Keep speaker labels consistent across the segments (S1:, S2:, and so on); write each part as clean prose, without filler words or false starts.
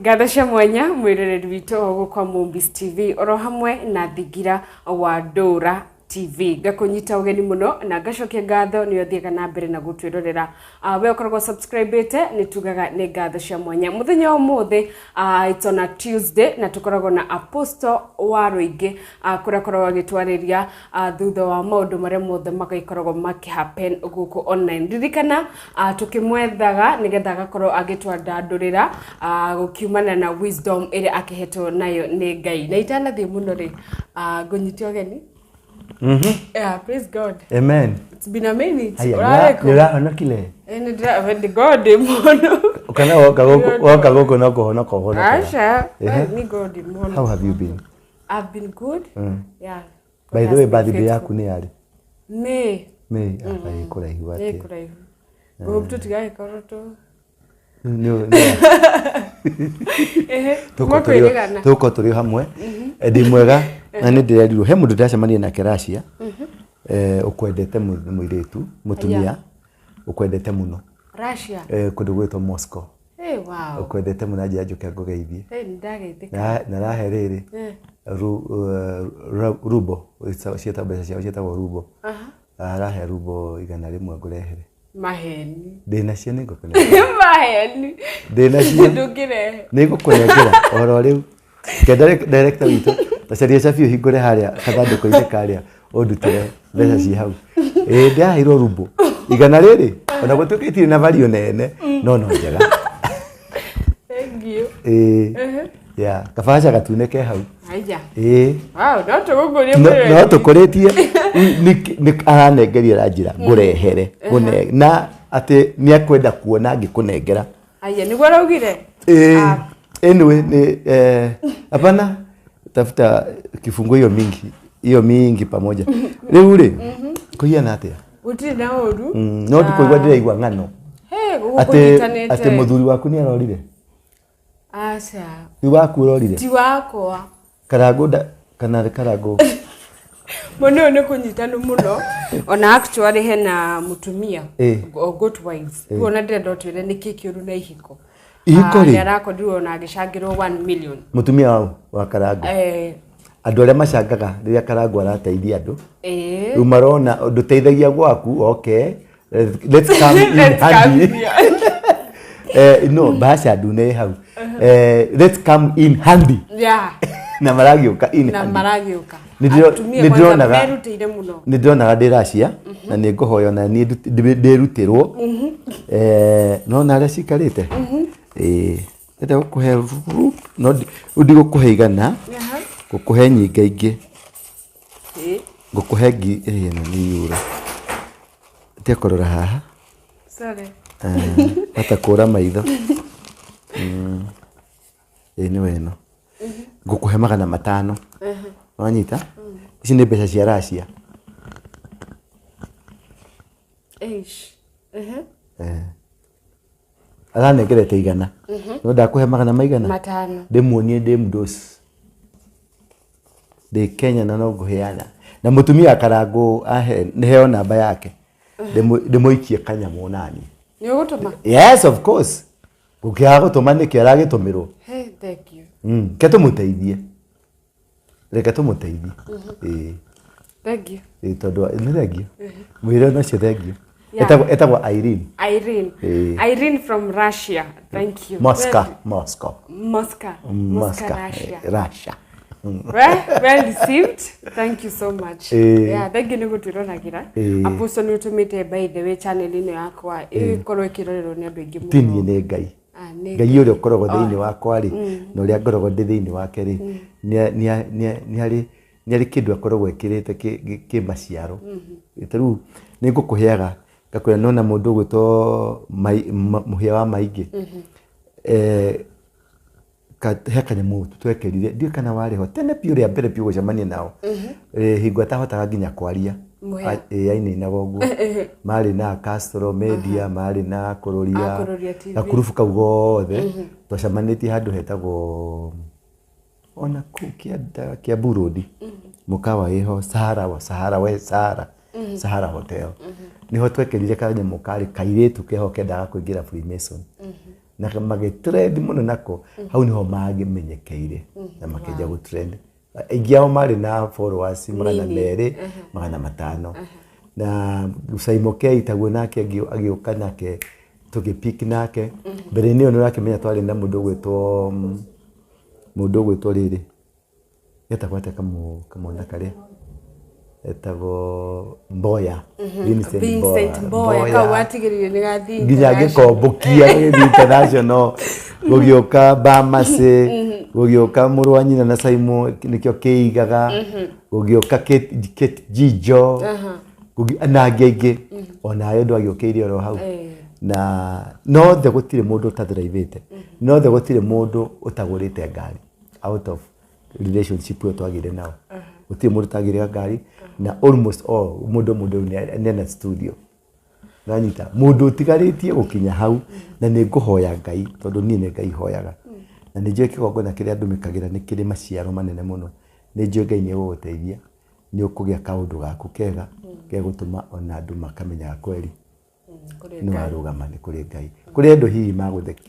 S1: Gadasha mwanya mwirereri wito kwa Movies TV oro hamwe na Thigira wa Dora TV gakunyita ugeni muno na gacokia ngatho ni othiega na mbere na gutwirorera we ukoragwo subscribete ni tugaga ni ngatho cia mwanya muthenya umuthi it's on a Tuesday na tukoragwo na Apostle wa Ruingi kuria koragwo agitwariria thutha wa maundu maria mothe magaikoragwo makihappen guku online ririkana tukimwethaga nigetha gakorwo agitwandandurira gukiumana na wisdom iri akihetwo nayo ni Ngai na itanathie muno ri ngunyitio geni. Yeah, praise God.
S2: Amen.
S1: It's been a minute.
S2: Ora honokile.
S1: And the God mono.
S2: Ukana waka goko na kohona kohona.
S1: Asha. Ni God mono.
S2: How have you been?
S1: I've been good. Yeah.
S2: By the way, birthday yaku ni yari?
S1: May.
S2: Kuraihu ate.
S1: Kuraihu. Go tutigaye koroto.
S2: No. Tuko turi hamwe. Ndi mwega na ni ndirerirwo he mundu ndacemania nake Russia. Ukwendete muiretu mutumia ukwendete muno.
S1: Russia.
S2: Kundu gwitwo Moscow.
S1: Wow.
S2: Ukwendete muno aje ajuke ngogeithie.
S1: Ndageithika.
S2: Na raherere. Rubo. Cieta mbeca ciao cietagwo rubo. Arahe rubo igana rimwe ngurehere.
S1: Maheni.
S2: Ndina cio ni ngukunengera.
S1: Maheni.
S2: Ndina cio.
S1: Ndugire.
S2: Ni ngukunengera oro riu. Ke director witu tacaria cabi hingure haria kathanduku ine karia ondutire mbeca ci hau. Ndahiro rubo igana riri ona gutukitire na value nene no njega.
S1: Thank you.
S2: Yeah, kabaca gatune ke hau.
S1: Aya.
S2: Wow,
S1: no tugukurie mwere.
S2: No tukuritie ni aranengeria ranjira ngurehere na ati ni akwenda kuona ngikunengera.
S1: Aya niguo raugire.
S2: Anyway ni hapana tafuta kifungo hiyo mingi pamoja. Riu ri kuhiana atia?
S1: Utiri na oru.
S2: No ndikuigwa ndiraigwa ngano.
S1: Gukunyitanite.
S2: Ati muthuri waku ni arorire.
S1: Aca.
S2: Ti waku urorire.
S1: Ti wakwa.
S2: Karago kana karago.
S1: Mono ne kunyitanu muno. Ona actually hena mutumia. Good wives. Kuona ndenda twire ni kikiuru na ihiko.
S2: Ihiko ri.
S1: Yarako ndiwo na agicangirwo 1 million.
S2: Mutumia wao wa karago. Andu aria macangaga riria karago arateithia andu. Riu marona nduteithagia gwaku okay. Let's come in handy. No, bahasha ndune hau. Let's come in handy. Yeah. Na maragiuka in handy. Na maragiuka. Nidionaga ndi Russia na ni nguhoyo na ni ndirutirwo. No na aria cikarite. Ete gukuhe no ndigũkuhe igana. Gukuhe nyinga ingĩ. Gukuhe no ni euro. Te korora haha.
S1: Sorry.
S2: Atakura maitho. Ni weno. Ngukuhe 500. Wanyita? Ici ni mbeca cia Russia. Aranengerete igana. No ndakuhe 500. Ndimuonie ndi mdos. Ndi Kenya na no nguheana. Na mutumia akarango heo namba yake. Ndimuikie kanyamu nani.
S1: Ni ugutuma?
S2: Yes, of course. Ukiaga gutuma ni ki aragitumirwo.
S1: Hey, thank you.
S2: Ke tumuteithie. Reke tumuteithie.
S1: Thank you.
S2: Tondu ni thank you. Mwire no cio thank you. Etagwo Irene.
S1: Irene from Russia. Thank you.
S2: Moscow. Russia.
S1: Well received. Thank you so much. Yeah, thank you nigutwironagira. Apostle ni utumite by the way channel ino yakwa ikorwo ikirorerwo ni andu aingi muno.
S2: Tini ni Ngai. Ngai uri ukoragwo thiini wakwa ri no ria ngoragwo ndi thiini wake ri ni ari kindu akoragwo ekirite ki maciaro. Riu ni ngukuheaga gakwira nona mundu gwito muhia wa maingi. He kanyamu twekerire ndio kana wariho tene piu ria mbere piu gucemania nao hingo atahotaga nginya kwaria aini na goguo mari na Castro Media mari na kuroria na kurufu kau gothe twacemanĩtie handu hetagwo ona kia Burudi mukawa iho Sahara Hotel niho twekerire kanyamu kari kairetu keho kendaga kuingira Freemason na magetrend muno nako hau niho magimenyekeire na makeja go trend igiao mari na followers magana mere magana matano na Usaimokei taguo nake agioka nake tugipick nake mbere ni ono nake menya twari na mundu gwetwo riri yetakwate kamona kare etago Mboya
S1: Vincent Mboya kawatigiririo ni gathi
S2: nginya gikombokia international gugioka Bamase gugioka Murwanyina na Saimo nikyo keigaga gugioka Kate Jijo na ngenge ona ayo ndo agiokeire oro hau na no the gutire mundu utathiraivite no the gutire mundu utagurite ngari out of relationship yo twagire nao gutire mundu tagire ngari na almost all mundu nena studio nanyita mundu utigaritie gukinya hau na ni nguhoya Ngai tondu ni Ngai hoyaga na ni njue kigongo na kire andu mikagira ni kire maciaro manene muno ni njue Ngai ni guguteithia ni ukugia kaundu gaku kega ge gutuma ona andu makamenya kweli ni warugama ni kuri Ngai kuri andu hihi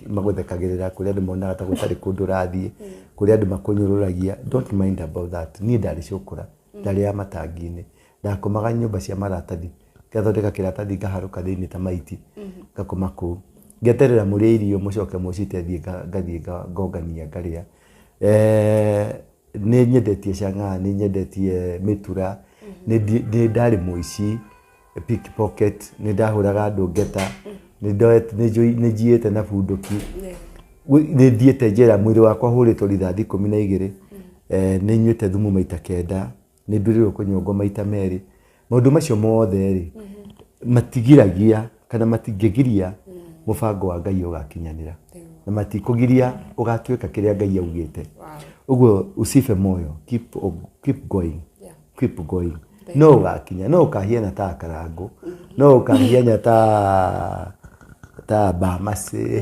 S2: maguthekagirira kuri andu monaga ta gutari kundu rathie kuri andu makunyururagia don't mind about that ni ndari cukura ndari ya matangini ndakomaga nyumba cia maratathi gathondeka kiratathi ngaharuka thiini ta maiti ngakoma ku ngeterera muri irio mucoke mucitethie ngathie ngongania ngaria ni nyendetie canga ni nyendetie mitura ni ndari muici pickpocket ni ndahuraga andu ngeta ni ndoet ni jiete na bunduki ni ndiete njera mwiri wakwa huritwo rithathi 12 ni nyuite thumu maita kenda ni ndurirwo kunyongo maita meri maundu macio mothe ri matigiragia kana matingegiria mubango wa Ngai ugakinyanira na matikugiria ugatuika kiria Ngai augite uguo usife moyo keep going keep going no ugakinya no ukahiana ta karangu no ukahianya ta Bamase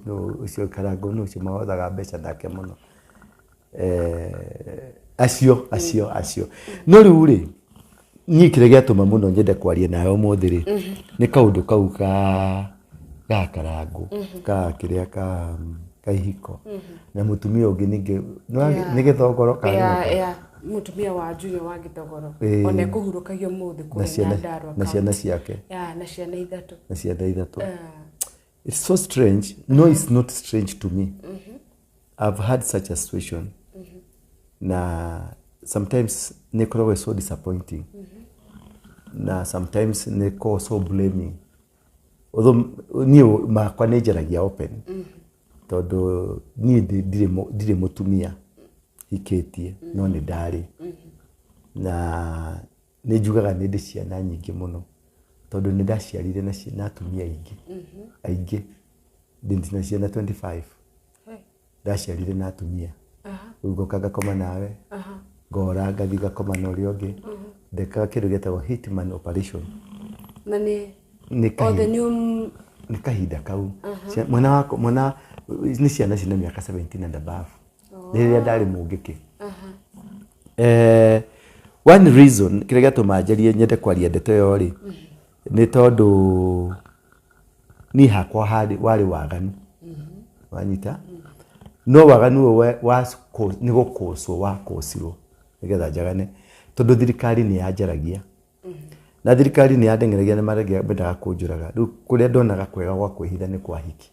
S2: no ucio karangu no ucio mawathaga mbeca ndake muno acio no riu ri ni kire giatuma muno nyende kwaria nayo muthiri ni kaundu kau ga karangu ka kiria ka ihiko na mutumia ungi ninge ni githogoro
S1: kana mutumia wa Junior wa Githogoro ona kuhurukagio muthi kuri Nyandarua
S2: na ciana ciake
S1: na ciana ithatu
S2: it's so strange no it's not strange to me I've had such a situation na sometimes nikoragwo so disappointing na sometimes niko so blaming although ni makwa nejeragia open tondu ni ndire mutumia iketie no ni ndari na ni njugaga ni ndi ciana nyingi muno tondu ni ndaciarire na atumia aingi ndi na ciana 25 ndaciarire na atumia ugoka ngakoma nawe ngora ngathi ngakoma na uria ungi ndeka kindu getagwo hitman operation
S1: na ni
S2: kahinda kau mwana ni ciana cina miaka 17 and above niria ndari mungiki one reason kire gatuma njarie nyende kwaria ndeto yo ri ni tondu ni hakwa wari waganu wanyita no waganu ni gukoswo wakosirwo nigetha njagane tondu thirikari ni yanjaragia na thirikari ni yandengeragia na maragia bendaga kunjuraga riu kuria ndonaga kwega gwa kwihitha ni kwa hiki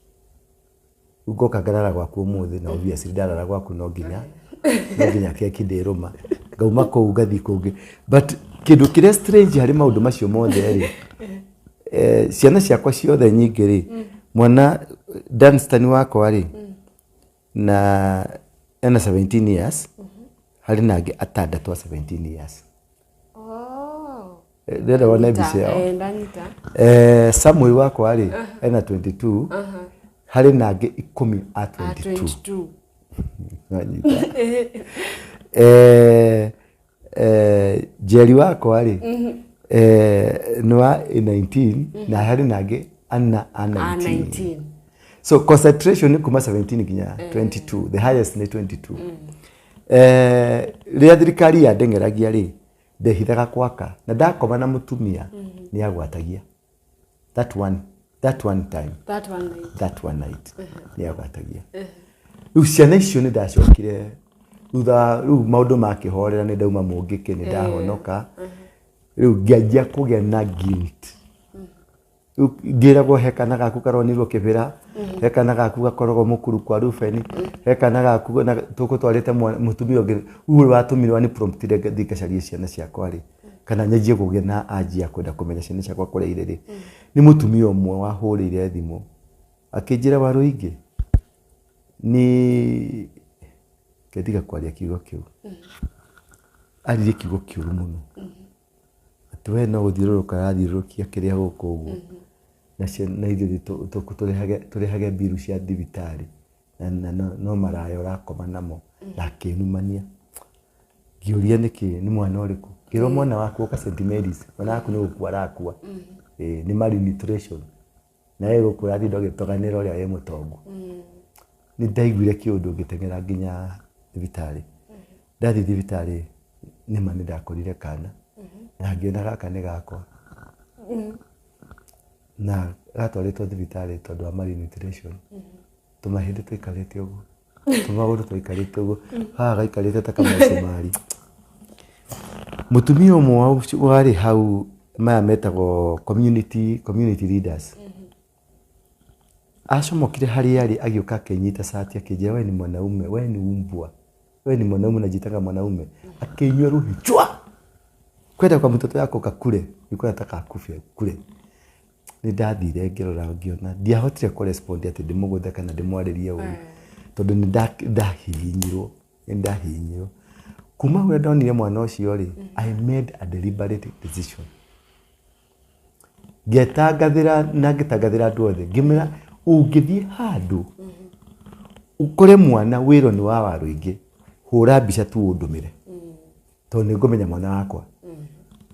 S2: ugoka ngarara gwaku umuthi na obviously ndarara gwaku no nginya keki ndiruma ngauma kuu ngathi kungi but kindu kire strange hari maundu macio mothe ri ciana ciakwa ciothe nyingi ri mwana Dunstan wakwa ri na ena 17 years hari nangi atandatu 17 years ndenda wona mbica yao Samuel wakwa ri ena 22 hari nangi 10 at 22 Jerry wakwa ri noa 19 na hari nangi ana 19 so concentration kuma 17 ginya 22 the highest ni 22 ria thirikari ya ndengeragia ri ndehithaga kwaka na ndakoma na mutumia ni agwatagia that one that one night nĩ agwatagia rĩu ciana icio nĩ ndacokire thutha rĩu maũndũ makĩhorera nĩ ndauma mũngĩke nĩ ndahonoka rĩu ngĩanjia kũgĩa na guilt ngĩragwo hekana gaku karonirwo kĩbĩra hekana gaku gakoragwo mũkuru kwa Rubeni hekana gaku tũgũtwarĩte mũtumia ũngĩ rĩu watũmirwo nĩ promptire thikacarie ciana ciakwa rĩ kana nyajie kũgĩa na anjia kwenda kũmenya ciana ciakwa kũrĩa irĩ rĩ nĩ mũtumia ũmwe wahũrĩire thimũ akĩnjĩra Warũingĩ ni ketiga kwaria kiugo kiu aririe kiugo kiuru muno ati we no guthiũrũrũka athiũrũrũkia kĩrĩa gũkũ ũguo na ithuĩ tũrĩhage mbiru cia thibitarĩ na no maraya ũrakoma namo nakĩnumania ngĩũria nĩkĩ nĩ mwana ũrĩkũ kĩrwo mwana waku ũka St Mary's mwana waku nĩ gũkua arakua nĩ malnutrition na yeye gũkũ athi ndogĩtoganĩra ũrĩa wĩ mũtongu nĩ ndaiguire kĩũndũ ngĩteng'era nginya thibitarĩ ndathi thibitarĩ nĩ mani ndakorire kana na ngĩona gaka nĩ gakwa na gatwarĩtwo thibitarĩ tondũ wa malnutrition tũmahĩndĩ tũikarĩte ũguo tũmagũrũ tũikarĩte ũguo haha gaikarĩte ta kamũcumari mũtumia ũmwe warĩ hau maya metagwo community leaders acomokire harĩa arĩ agĩũka akĩnyita sati akĩnjĩra we ni mwanaume we ni umbwa we ni mwanaume unajitaka mwanaume akĩnyua ruhichwa kwenda kwa mtoto yako kakure yuko nataka akufie kule ni ndathire ngĩrora ngĩona ndiahotire correspond ati ndimũgũtha kana ndimwarĩrie ũũ tondũ ni ndahinyirwo kuma ũrĩa ndonire mwana ũcio rĩ I made a deliberate decision ngĩtangathĩra na ngĩtangathĩra andũ othe ngĩmera ũngĩthiĩ handũ ukore mwana wĩro ni wa Warũingĩ hũra mbica tu ũndũmĩre tondũ nĩ ngũmenya mwana wakwa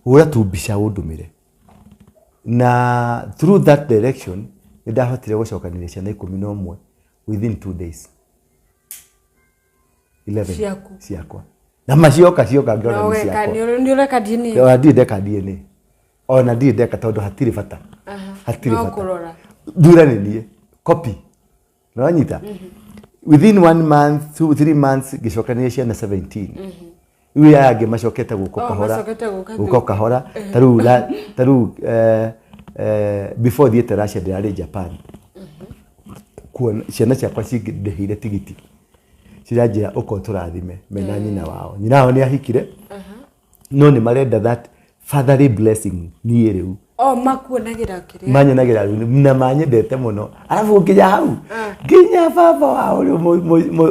S2: hũra tu mbica ũndũmĩre na through that direction nĩ ndahotire gũcokanĩria ciana 11 within 2 days 11 ciakwa na macioka ngĩona ni ciakwa
S1: nĩ ũreka DNA
S2: ndeka DNA ona ndeka tondũ hatirĩ bata hatirĩ
S1: no
S2: bata
S1: kũrora
S2: thura nĩ niĩ copy no anyita within 1 month 2-3 months ngĩcokanĩria ciana 17 rĩu yangĩ macokete gũko kahora tarĩu before thiĩte Russia ndĩrarĩ Japan kuona ciana ciakwa cingĩndĩhire tigiti ciranjĩra ũko tũrathime mena nyina wao nyina wao nĩ ahikire no nĩ marenda that fatherly blessing niĩ rĩu
S1: makuonagĩra kĩrĩa
S2: manyonagĩra rĩu na manyendete mũno arabu nginya hau nginya baba wao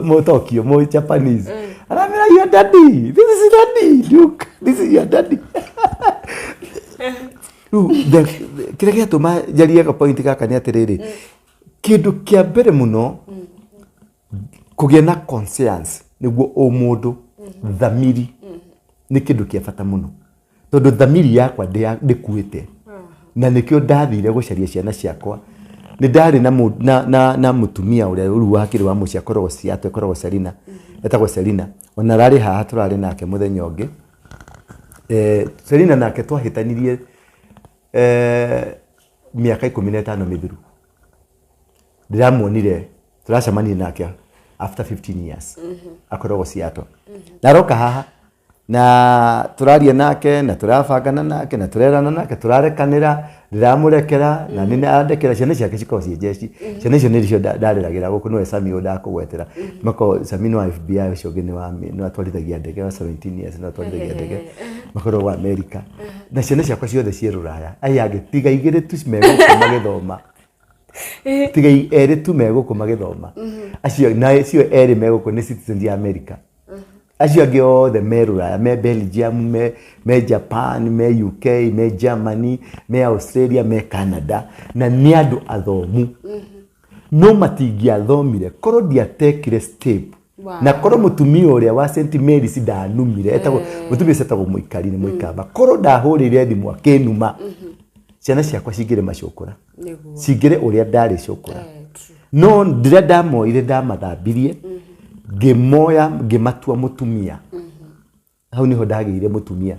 S2: mo Tokyo mo Japanese aramera your daddy this is daddy look this is your daddy kĩrĩa gĩatũma njarie ka point gaka nĩ atĩrĩrĩ kĩndũ kĩa mbere mũno kũgĩa na conscience nĩguo mũndũ thamiri nĩ kĩndũ kĩa bata mũno tondũ thamiri yakwa ndĩkuĩte na nĩkĩo ndathire gũcaria ciana ciakwa nĩ ndarĩ na mũtumia ũrĩa rĩu wakĩrĩ wa mũciĩ akoragwo Seattle akoragwo Selina etagwo Selina ona rarĩ haha tũrarĩ nake mũthenya ũngĩ Selina nake twahĩtanirie miaka 15 mĩthiru ndĩramuonire tũracemania nake after 15 years akoragwo Seattle na aroka haha na tũraria nake na tũrabangana nake na tũrerana nake tũrarekanĩra ndiramũrekera na nĩ andekera ciana ciake cikorwo ciĩ jeshi ciana icio nĩcio ndarĩragĩra gũkũ nĩwe Sami ndakũgwetera mako Sami no FBI ũcio ũngĩ nĩ watwarithagia ndege wa 17 years na watwarithagia ndege makoragwo America na ciana ciakwa ciothe ciĩ Rũraya ayage tiga igĩrĩ tu megũkũ magĩthoma tiga erĩ tu megũkũ magĩthoma acio na acio erĩ megũkũ nĩ citizens ya America acio angĩ othe me Rũraya me Belgium me Japan me UK me Germany me Australia me Canada na nĩ andũ athomu no matingĩathomire korwo ndiatekire step na korwo mũtumia ũrĩa wa St Mary's ndanumire etagwo mũtumia etagwo Mũikari nĩ Mũikamba korwo ndahũrĩire thimũ akĩnuma ciana ciakwa cingĩrĩ macũkũra cingĩrĩ ũrĩa ndarĩ cũkũra no ndĩrĩa ndamoire ndamathambirie ngĩmoya ngĩmatua mũtumia hau niho ndagĩire mũtumia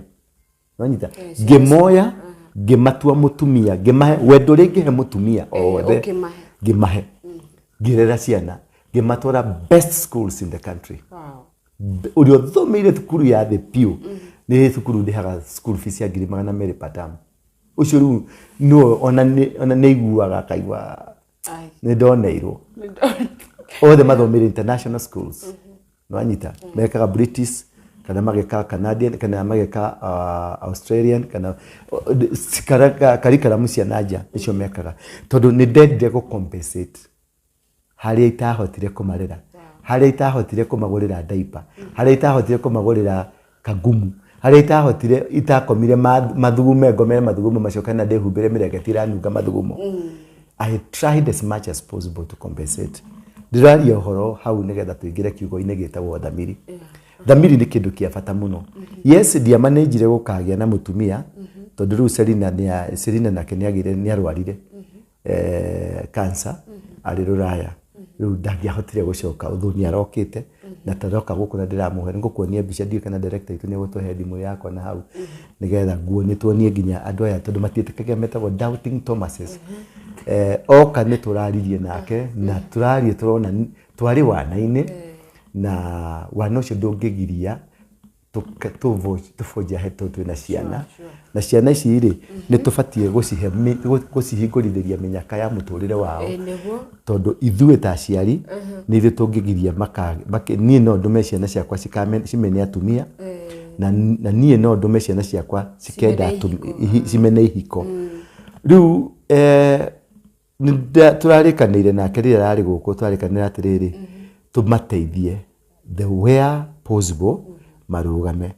S2: wanyita ngĩmoya Ngĩmatua mũtumia, ngĩmahe wendo rĩngĩ he mũtumia othe. Ngĩmahe. Ngĩrera ciana, ngĩmatwara best schools in the country. Ũrĩa thomeire thukuru ya thĩ piũ, nĩ thukuru ndĩhaga school fees ya 200 per term. Ucio rĩu no ona nĩ iguaga kaigua nĩ ndoneirwo. Othe mathomire international schools. No anyita mekaga British kana mageka Canadian kana mageka Australian kana curriculum cia nanja icio mekaga tondu ni ndendire go compensate harĩa itahotire kumarera, harĩa itahotire kumagurira diaper, harĩa itahotire kumagurira kagumu, harĩa itahotire itakomire mathugume ngomere mathugumo macio kana ndehumbire mirengeti iranunga mathugumo. I tried as much as possible to compensate. Ndiraria horo hau nigetha tuingire kiugo-inĩ gĩtagwo thamiri. Thamiri nĩ kĩndũ kĩa bata mũno. Yes, ndiamanĩnjire gũkagĩa na mũtumia tondũ rĩu Selina nake nĩ arwarire cancer arĩ Rũraya. Rĩu ndangĩahotire gũcoka ũthoni arokĩte na taroka gũkũ na ndĩramũhe ngũkuonia mbica ndiũ kana director itu nĩ gũtũhe thimũ yakwa na hau nigetha nguonie tuonie nginya andũ aya tondũ matiĩtĩkagia metagwo doubting Thomases. Oka nĩ tũraririe nake na tũrarie tũrona twarĩ wana-inĩ na wana ũcio ndũngĩgiria tũbonja hetwo twĩna ciana na ciana ici rĩ nĩ tũbatie gũcihingũrithĩria mĩnyaka ya mũtũrĩre wao tondũ ithuĩ ta aciari nĩ ithuĩ tũngĩgiria niĩ no ndũme ciana ciakwa cimene atumia na niĩ no ndũme ciana ciakwa cikenda cimene ihiko. Rĩu tũrarĩkanĩire nake rĩrĩa ararĩ gũkũ tũrarĩkanĩra atĩrĩrĩ tũmateithie the where possible marugame.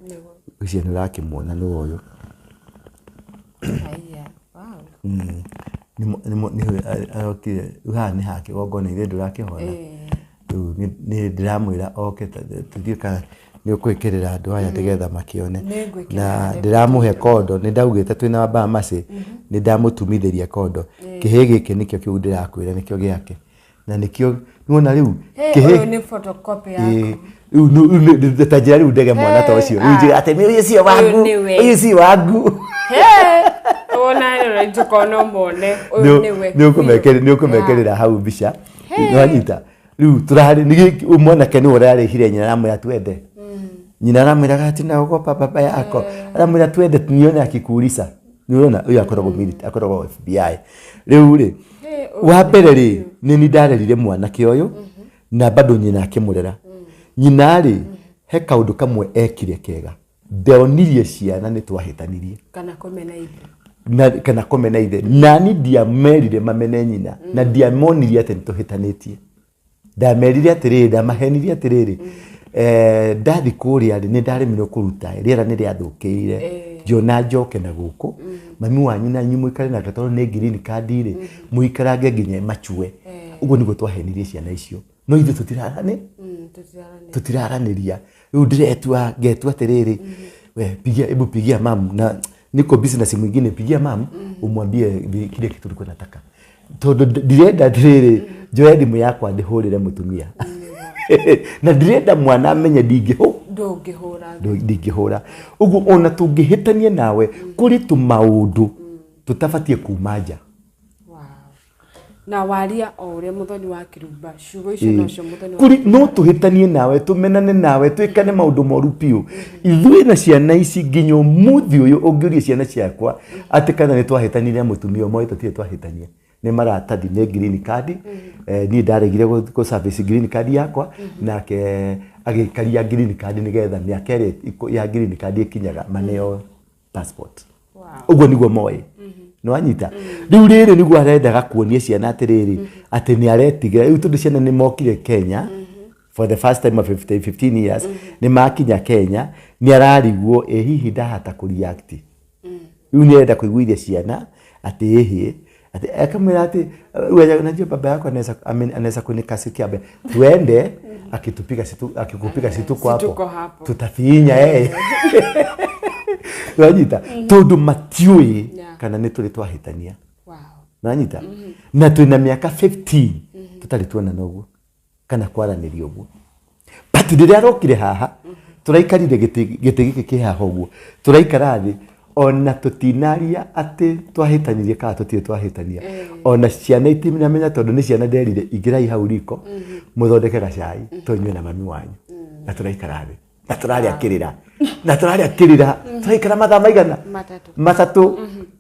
S2: Ucio nĩ ũrakĩmuona nĩ ũyũ. Haha nĩ hake gongona ithuĩ ndũrakĩhona. Rĩu nĩ ndĩramwĩra oke tũthiĩ kana nĩ ũkwĩkĩrĩra andũ aya nĩgetha makĩone na ndĩramũhe kondo nĩ ndaugĩte twĩna Bahamasi nĩ ndamũtumithĩria kondo. Kĩhĩ gĩkĩ nĩkĩo kĩu ndĩrakwĩra nĩkĩo gĩake na nĩkĩo nĩwona rĩu
S1: kĩhĩ nĩ photocopy yako.
S2: Rĩu tajira rĩu ndege mwana ta ũcio rĩu njĩra atĩ ũyũ si wangu ũyũ si wangu.
S1: Ona rĩu njũkona mone ũyũ nĩwe
S2: nĩ ũkũmekerera hau mbica nĩwanyita. Rĩu tũrarĩ mwanake nĩ ũrarĩhire nyina aramwĩra twende. Nyina aramwĩraga ati na ogopa baba yako aramwĩra twende tunione akikuuliza. Nĩũrona ũyũ akoragwo military akoragwo FBI. Rĩu rĩ wa mbere rĩ nĩ ndarerire mwanake ũyũ na bado nyina akĩmũrera. Nyina rĩ he kaũndũ kamwe ekire kega ndeonirie ciana nĩ twahĩtanirie kana kũmena ithe na ni ndiamerire mamene nyina na ndiamonirie atĩ nĩ tũhĩtanĩtie. Ndamerire atĩrĩrĩ ndamahenirie atĩrĩrĩ ndathi kũrĩa rĩ nĩ ndaremirwo kũruta rĩera nĩ rĩathũkĩire Jona njoke na gũkũ mami wanyu na nyinyi mũikare na gatoro nĩ green card rĩ mũikarange nginya machue. Ũguo nĩguo twahenirie ciana icio no ithuĩ tũtiraranĩria. Rĩu ndĩretua ngetua atĩrĩrĩ we pigia mam na niko business mwingine pigia mam umwambie kile kitu tulikuwa nataka tondũ ndirenda atĩrĩrĩ njoe thimũ yakwa ndĩhũrĩre mũtumia na ndirenda mwana amenye ndingĩhũra. Ũguo ona tũngĩhĩtania nawe kũrĩ tũmaũndũ tũtabatie kuma nja.
S1: Na waria o ũrĩa mũthoni wa Kirumba ciugo icio nocio mũthoni
S2: kuri no tũhĩtanie nawe tũmenane nawe twĩkane maũndũ moru piũ. Ithuĩ na ciana ici nginya mũthĩ ũyũ ũngĩũria ciana ciakwa atĩ kana nĩ twahĩtanire mũtumia ũmwe tũtirĩ twahĩtania. Nĩ maratathi nĩ green card niĩ ndaregire go service green card yakwa nake agĩkaria green card nĩgetha mĩaka ĩrĩa ya green card ĩkinyaga maneo passport. Ũguo nĩguo moĩ. No anyita rĩu rĩrĩ nĩguo arendaga kuonia ciana atĩrĩrĩ atĩ nĩ aretigira rĩu tondũ ciana nĩ mokire Kenya for the first time of 15 years nĩ makinya Kenya nĩ ararigwo hihi ndahata kũreact. Rĩu nĩ arenda kũiguithia ciana atĩ ati akamwira ati wewe unajua baba yako anaweza kunikasikia twende akikupiga situko hapo tutafinya Wanyita tondu matiui kana nĩ tũrĩ twahĩtania. Wanyita na twĩna mĩaka 15 tutarĩ tuona noguo kana kwaranĩria ũguo. But rĩrĩa arokire haha turaikarire gĩtĩ gĩkĩ kĩ haha ũguo turaikara thĩ ona tutinaria ati twahitanirie kana tutire twahitania ona ciana itimina menya tondu ni ciana nderire ingirai hau riko muthondeke gacai tunywe na mami wanyu na turaikara thi na turaria kirira turaikara mathaa maigana matatu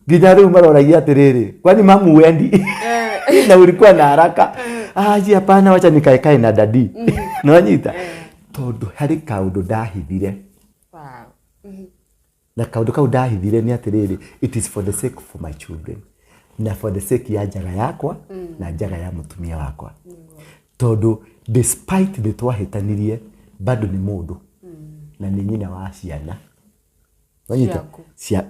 S2: nginya riu maroragia atiriri kwani mamu wendi na ulikuwa na haraka hapana wacha nikae na dadi nwanyita tondu hari kaundu ndahithire na kaundu kau ndahithire ni atiriri it is for the sake of my children na for the sake ya njaga yakwa na njaga ya mutumia wakwa tondu despite the twahitanirie bado ni mundu na ni nyina wa ciana nwanyita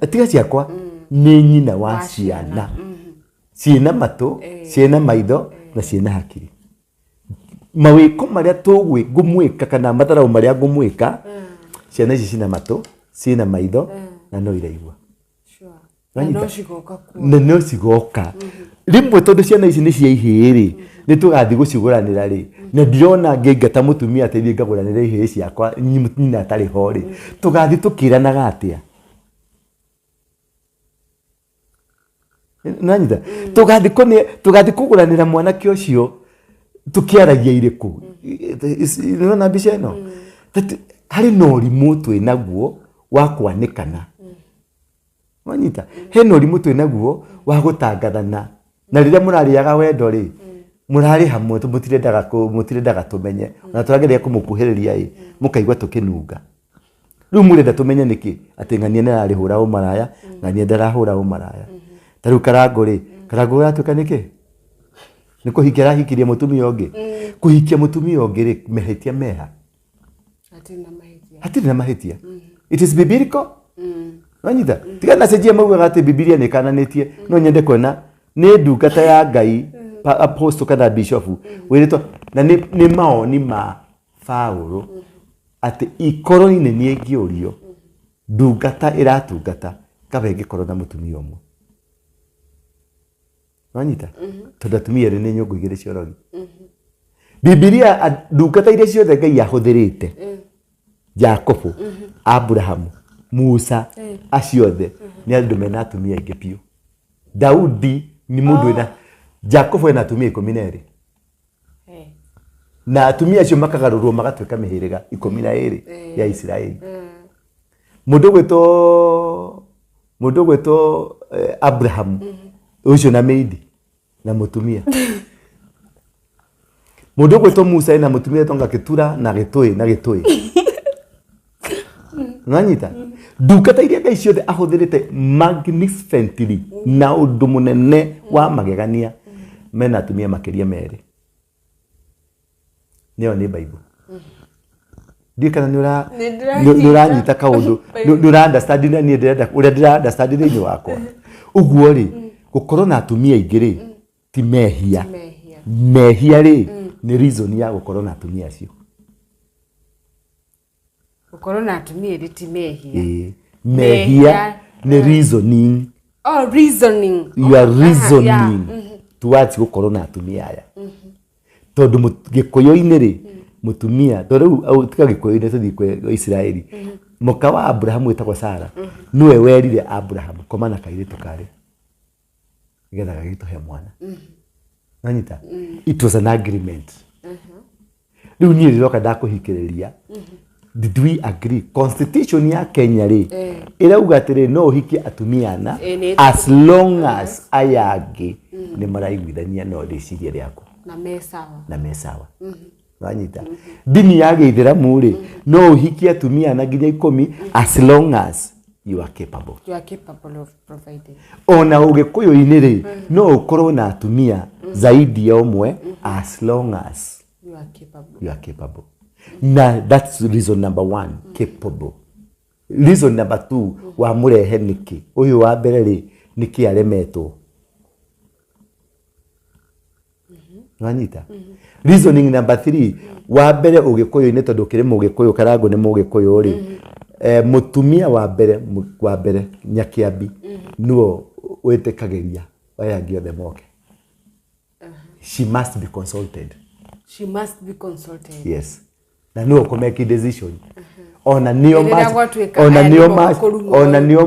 S2: tiga ciakwa ni nyina wa ciana ciina matu ciina maitho na ciina hakiri mawiko maria tugwi ngumwika kana matarau maria ngumwika ciana ici cina matu cina maitho na no iraigua na no cigoka rimwe tondu ciana ici ni cia ihiri ni tugathi guciguranira ri na ndirona ngingata mutumia ateithie ngaguranira ihiri ciakwa nyina atari ho ri tugathi tukiranaga atia nanyita tugathi kuguranira mwanake ucio tukiaragia iriku nona mbica ino hari no rimu twinaguo wa kwanikana wanyita he no rimu twinaguo wa gutangathana na riria murariaga wendo ri murari hamwe mutirendaga tumenye na turageria kumukuhiriria mukaigwa tukinunga riu murenda tumenye niki ati ng'ania ndarihura umaraya ng'ania ndarahura umaraya taru karango ratuka niki nikuhikia hikirie mutumia ungi kuhikia mutumia ungi ri mehetia meha hatina mahitia it is biblical wanyita tiga na cenjia mauga ati Biblia ni kananitie no nyende kwena ni ndungata ya Ngai apostle kana bishop wiritwa na ni maoni ma Paulo ati ikoroni ni engiurio ndungata iratungata kabe ngikorwo na mutumia umwe wanyita tondu atumia ri ni nyungu igiri cioroni Biblia ndungata iria ciothe Ngai ahuthirite Jacob Abraham Musa aciothe ni andu mena atumia ingi piu Daudi ni mundu ina Jacob ena atumia 12 na atumia acio makagarurwo magatweka mihiriga 12 ya Israeli mundu gwito Abraham ucio na meidi na mutumia mundu gwito Musa ena mutumia tonga kitura na gitui nanyita ndungata iria Ngai ciothe ahuthirite magnificently na undu munene wa magegania mena atumia makiria meri niyo ni Bible ndikana nuranyita kaundu nura understand ni ndirenda uria ndira understand thini wakwa uguo ri gukorwo na atumia ingiri ti mehia ri ni reason ya gukorwo na atumia acio
S1: gukorwo na atumia ri ti mehia
S2: mehia ni reasoning
S1: reasoning
S2: you are reasoning towards gukorwo na atumia aya tondu gikuyu-ini ri mutumia tondu au tika gikuyu-ini tuthi kwa Israeli muka wa Abraham wetagwo Sara niwe werire Abraham komana kairitu kare getha gagituhe mwana nanyita it was an agreement riu ni riroka ndakuhikiriria did we agree constitution ya Kenya ri irauga atiri no hiki atumiana as long as ayagi ni maraiguithania no riciria riako na mesawa wanyita dini ya Githiramu ri no hiki atumiana nginya 10 as long as you are capable
S1: of providing
S2: ona ugikuyu-ini ri no ukorwo na atumia zaidi ya umwe as long as you are capable na that's reason number 1 capable reason number 2 wa murehe niki uyu wa mbere ri niki aremetwo wanyita reasoning number 3 wa mbere ugikuyu-ini tondu kiri mugikuyu karango ni mugikuyu ri mutumia wa mbere nyakiambi nuo wetekageria aya giothe moke she must be consulted
S1: yes
S2: na no ko make decision ona nio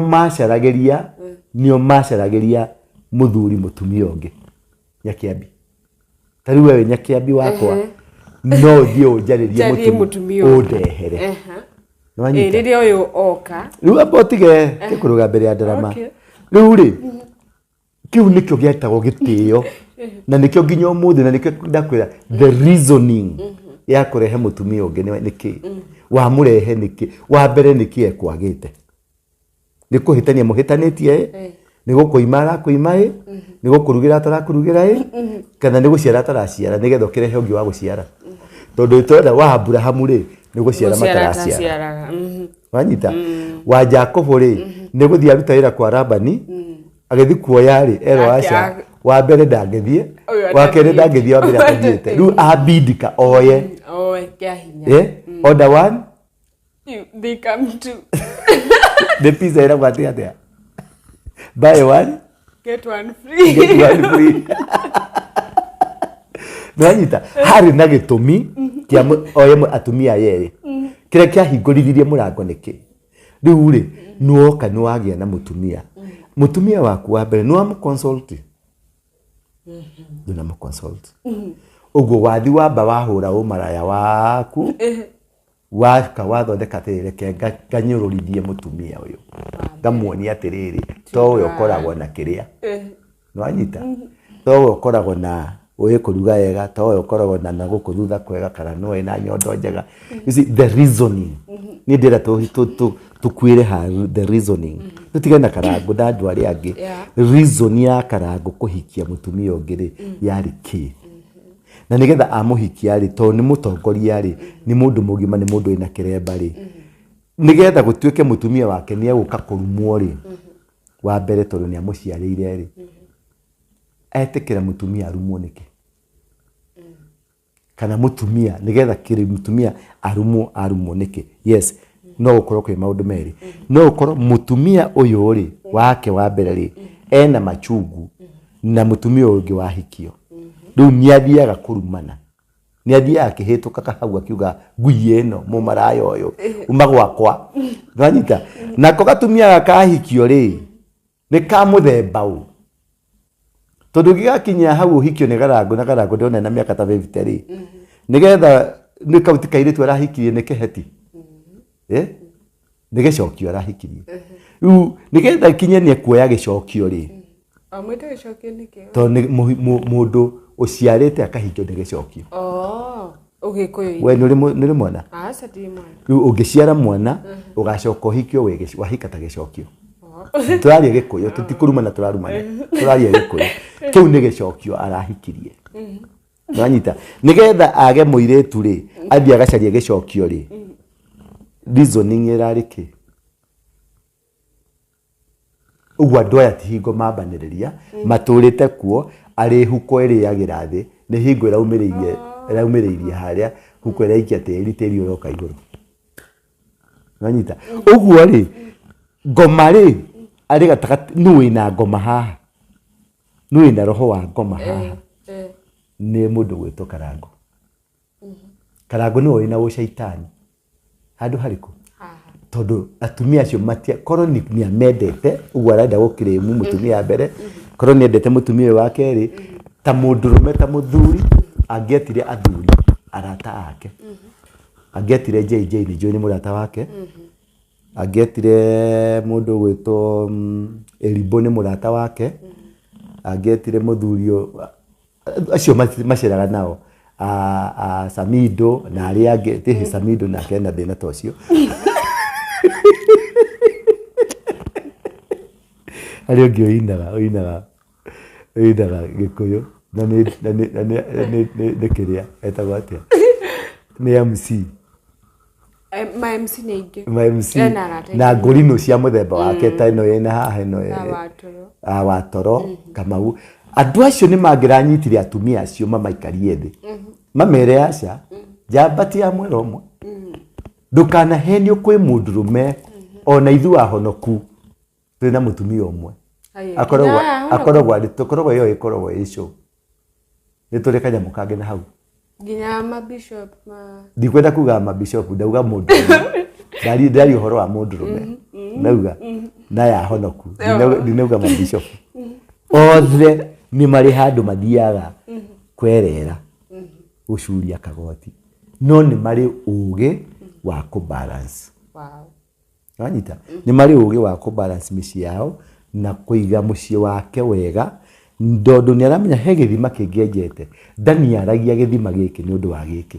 S2: macarageria muthuri mutumia ungi Nyakiambi. Tari wewe Nyakiambi wakwa no thio njaririe mutumia undehere.
S1: Riria uyu oka
S2: riu abotige kikuruga mbere ya ndarama riu ri kiu nikio gietagwo gitio na nikio nginya umuthi na nikio ndakwira the reasoning ya kurehe mutumia ungi niki wa murehe niki wa mbere niki ekwagite ni kuhitania muhitanitie ni gukuimara kuimai ni gukurugira atarakurugira kana ni guciara ataraciara nigetha kirehe ungi wa guciara tondu itwenda wa Abrahamu ri ni guciara mataraciara wanyita wa Jacob ri ni guthia ruta wira kwa Labani agethi kuoya ri ero aca wa mbere ndangethie wa kere ndangethie wa mbere athiete riu abidika oye
S1: kia hinya
S2: order one
S1: they come to
S2: the pizza era atia buy one
S1: get one free
S2: Nanyita hari na gitumi kia oye atumia yeri kire kia hingorithirie murango niki riu ri nuoka ni wagia na mutumia waku wa mbere no amconsult nduna mconsult ugo wathi wamba wahura umaraya waku waka wathondeka tereke nganyururithie mutumia uyu ngamuonia atiriri to uyu koragwo na kiria no anyita to uyu koragwo na uyu kuruga wega to uyu koragwo na gukuthutha kwega kana no ina nyondo njega you see the reasoning ni ndira tukwire ha the reasoning tutige na karango na andu ari angi reason ya karango kuhikia mutumia ungiri yari ki na nigetha amuhikia ri to ni mutongoria ri ni mundu mugima ni mundu ina kiremba ri nigetha gutuike mutumia wake ni eguka kurumwo ri wa mbere tondu ni amuciarire ri etikira mutumia arumwo niki kana mutumia nigetha kiri mutumia arumwo niki yes no ukorwo kwi maundu meri no ukorwo mutumia uyu ri wake wa mbere ri ena machungu na mutumia ungi wahikio riu niathiaga kurumana niathiaga kihituka kahau akiuga ngui eno mumaraya uyu uma gwakwa ndanyita nako gatumia gakahikio ri ni ka muthemba u tondu gigakinya hau hikio ni garago ndona na miaka ta 50 ri nigetha ni kauti kairitu arahikirie ni kiheti ni gicokio arahikirie riu nigetha kinye ni kuoya gicokio ri
S1: amwite gicokio niki
S2: to ni mundu uciarite akahikio ni gicokio
S1: ugikuyu
S2: we nuri mwana
S1: sati mwana
S2: riu ungiciara mwana ugacoka hikio wahika ta gicokio turaria gikuyu tutikurumana turarumana turaria gikuyu kiu ni gicokio arahikirie ndanyita nigetha age muiretu ri athia agacaria gicokio ri reasoning irariki ugwa ndoya tihingo mambaniriria maturite kuo ari huko iriagira thi ni hingo iraumiririe haria huko iraikia tiri uroka iguru ndanyita ugwa ri ngoma ri ari gatagati nu ina ngoma haha nu ina roho wa ngoma haha ni mundu gwitwo karango karango ni ina ushaitani handu hariku tondu atumia acio matia korwo ni amendete ugwa arenda gukiremu mutumia mbere korwo ni endete mutumia wake ri ta mundurume ta muthuri angietire athuri arata ake angietire JJ ni John murata wake angietire mundu gwitwo Elibo ni murata wake angietire muthurio acio maceraga nao Samido na ari angi tihi Samido na kena thina tocio ari ongi oinaga gikuyu na ni kiria etagwo atia ni MC
S1: my MC ni ingi
S2: my MC na ngurino cia muthemba wake ta ino yena haha ino watoro Kamau andu acio ni mangiranyitire atumia acio mamaikarie thi mamere aca njambati ya mwera umwe ndukanahenio kwi mundurume ona ithu ahonoku twina mutumia umwe akoragwo ari tukoragwo yo ikoragwo icio ni turi kanyamu kange na hau
S1: nginya ma bishop
S2: ndikwenda kuga ma bishop ndauga mundu ndari uhoro wa mundurume nauga na ya honoku dinauga mabishop othe ni mari handu mathiaga kwerera ucuria kagoti no ni mari uge wa ku balance. Wanyita ni mari uge wa ku balance mĩciĩ yao na kuiga mũciĩ wake wega ndondo ni aramenya he gĩthima kĩngĩenjete ndani aragia gĩthima gĩkĩ nĩ ũndũ wa gĩkĩ.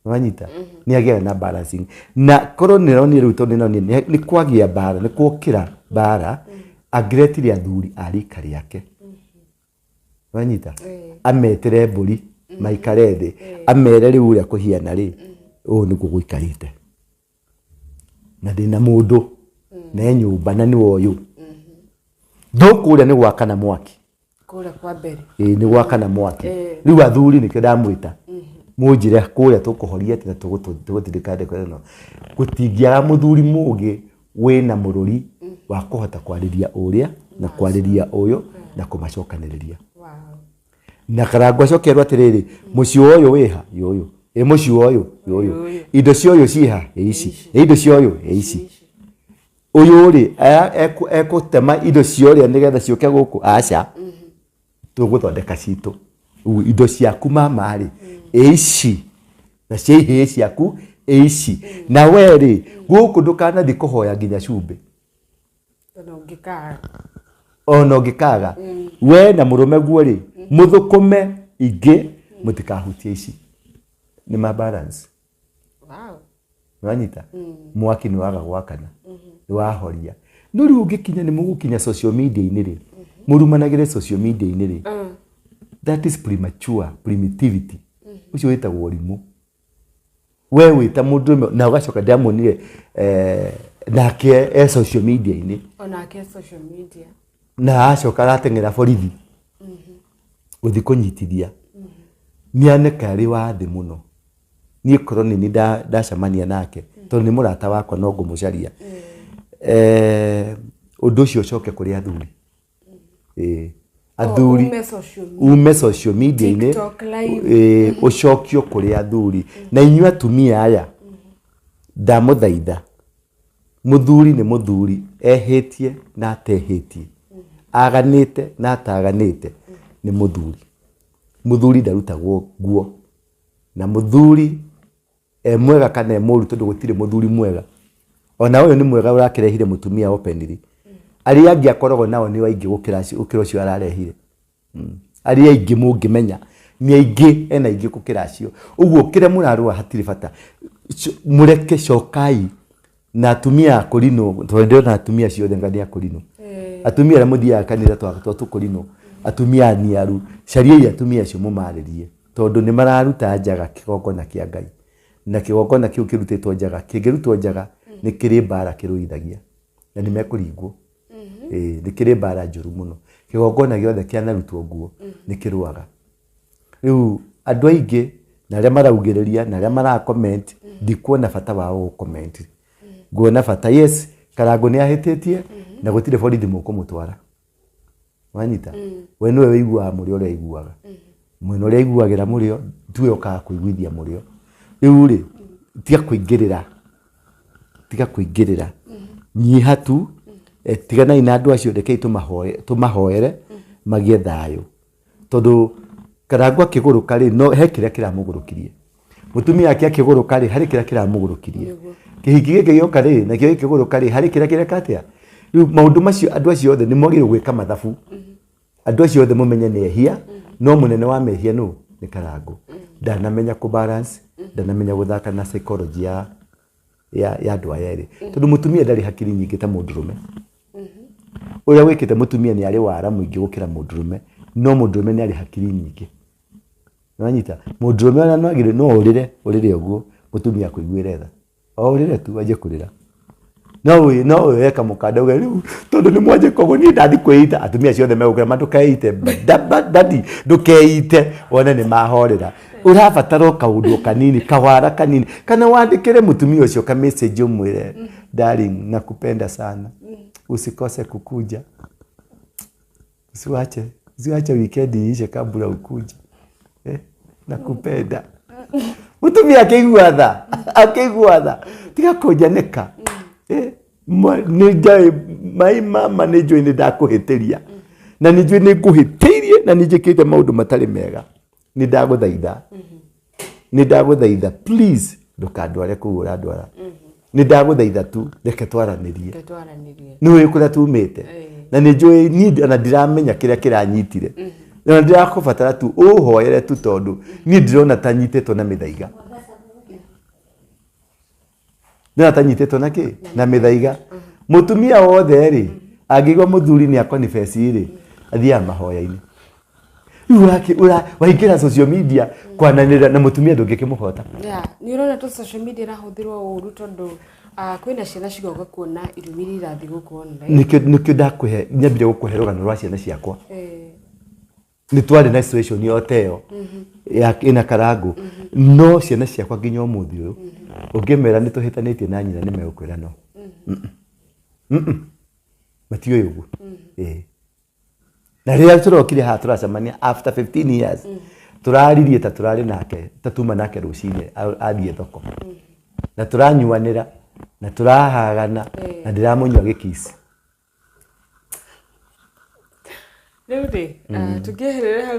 S2: Wanyita ni agĩa na balancing na korwo nĩ ronire rĩu tondũ nĩ kwagia bara nĩ kwokĩra bara agretire athuri arika rĩake. Wanyita ametere mbũri maikare thĩ amere rĩu ũrĩa kũhiana rĩ ũũ nĩguo gũikarĩte na ndĩna mũndũ na nyũmba na nĩ woyũ ndũkũrĩa nĩ gwakana mwaki
S1: kũrĩa kwa mbere
S2: nĩ gwakana mwaki rĩu athuri nĩkĩo ndamwĩta mũnjĩre kũrĩa tũkũhoria atĩ na tũgũtindĩkande kwĩno gũtingiaga mũthuri mũgĩ wĩna mũrũri wa kũhota kwarĩria ũrĩa na kwarĩria ũyũ na kũmacokanĩrĩria. Na karangwa cokerwa atiriri mucio uyu wiha yuyu mucio uyu yuyu indo cio ciha ici indo cio ici uyu ri ekutema indo cio ri nigetha cioke guku aca tuguthondeka citu indo ciaku mama ri ici na cihe ciaku ici na we ri guku ndukana thi kuhoya nginya cumbe ono ngikaga we na murume guo ri muthukume ingi mutikahutie ici ni ma balance. Wanyita mwaki ni waga gwakana ni wahoria no riu ngikinya ni mugukinya social media ini ri murumanagire social media ini ri that is premature primitivity ucio witagwo urimu we wita mundu na ugacoka ndamonire nake social media ini
S1: onake social media
S2: na acoka arateng'era borithi uthi kunyitithia niane kari wa thi muno ni korwo ni ndacamania nake tondu ni murata wakwa no ngumucaria undu ucio coke kuri athuri athuri ume social media ini ucokio kuri athuri na inyu atumia aya ndamuthaitha muthuri ni muthuri ehitie na atehitie aganite na ataganite ni muthuri ndarutagwo nguo na muthuri mwega kana mũru tondu gutire muthuri mwega ona uyu ni mwega urakirehire mutumia openly ari angi akoragwo nao ni waingi gukira cio ararehire ari aingi mungimenya ni aingi ena aingi gukira cio uguo kire murarua hatiri bata mureke cokai na atumia akurino tondu na atumia ciothe ngani akurino atumia ra muthia kanira tukurino atumia niaru caria atumia cio mumaririe tondu ni mararuta njaga kigongona kia Ngai na kigongona kiu kirutitwo njaga kingirutwo njaga ni kiri bara kiruithagia na ni mekuringwo ni kiri bara njuru muno kigongona giothe kia narutwo nguo ni kiruaga riu andu aingi na aria maraugiriria na aria mara comment ndikuona bata wao comment nguona bata yes Karangu ni ahititie na gutire borithi mukumutwara. Wanyita we niwe wiguaga murio ria iguaga mwena ria iguagira murio tuwe ukaga kuiguithia murio riu ri tiga kuingirira nyiha tu tigana ina andu acio ndekei tumahoere magie thayo tondu Karangu akiguruka ri no he kiria kiramugurukirie mutumia ake akiguruka ri hari kiria kiramugurukirie kihiki gike gioka ri na kio kiguruka ri hari kiria kirekatia riu maundu macio andu acio othe ni mogire gwika mathabu andu acio othe mumenye ni ehia no munene wa mehia no ni Karangu ndanamenya ku balance ndanamenya guthaka na psychology ya andu aya ri tondu mutumia ndari hakiri nyingi ta mundurume uria wikite mutumia ni ari wara muingi gukira mundurume no mundurume ni ari hakiri nyingi. Wanyita mundurume ona no agire no urire uguo mutumia kuiguire tha urire tu aje kurira no weka mukanda uga riu tondu ni mwanje kogo ni ndathi kwita atumia ciothe megukira mandukaite dadi ndukeite wone ni mahorera urabatara kaundu kanini kawara kanini kana wandikire mutumia ucio ka message umwire darling nakupenda sana usikose kukuja usiwache weekend ishe kabla ukuje nakupenda mutumia akiguatha tiga kunjaneka nä njai mai mama nä njå nä ndakå hä tä ria na nä njå nä ngå hä tä irie na nä njä kä te maå ndå matarä mega nä ndagå thaitha nä ndagå thaitha please ndåkandware kå å ra ndwara nä ndagå thaitha tu reke twaranä rie nä wä kå rä a tumä te na nä njå niä ona ndiramenya kä rä a kä ranyitire na ndä rakå batara tu å hoere tu tondå niä ndärona ta nyitä two na mä thaiga nä ratanyitä two nakä na mä thaiga må tumia wothe rä angä igua må thuri nä akonibeci rä athiaga mahoya-inä rä waingä ra social media kwananä ra na må tumia ndå ngä kä må hota
S1: nä å rona tå social media ĩrahå thä rwo å ru tondå kwä na ciana cigoka kuona irumi iria irathiĩ gå
S2: nä kä ndakwä he nyambire gå kå he rå gano rwa ciana ciakwa nä twarä na situation yoteo ina karangu no ciana ciakwa nginya umuthi uyu ungimera nä tå hä tanä tie na nyina nä megå kwä ra no matiå uguo na rä a tå rokire haha tå racemania after 15 years tå raririe ta tå rarä nake ta tuma nake rå cinä athiä thoko na tå ranyuanä ra na tå rahagana na ndä ramå nyua gä kici
S1: rä u rä tå ngä herere hau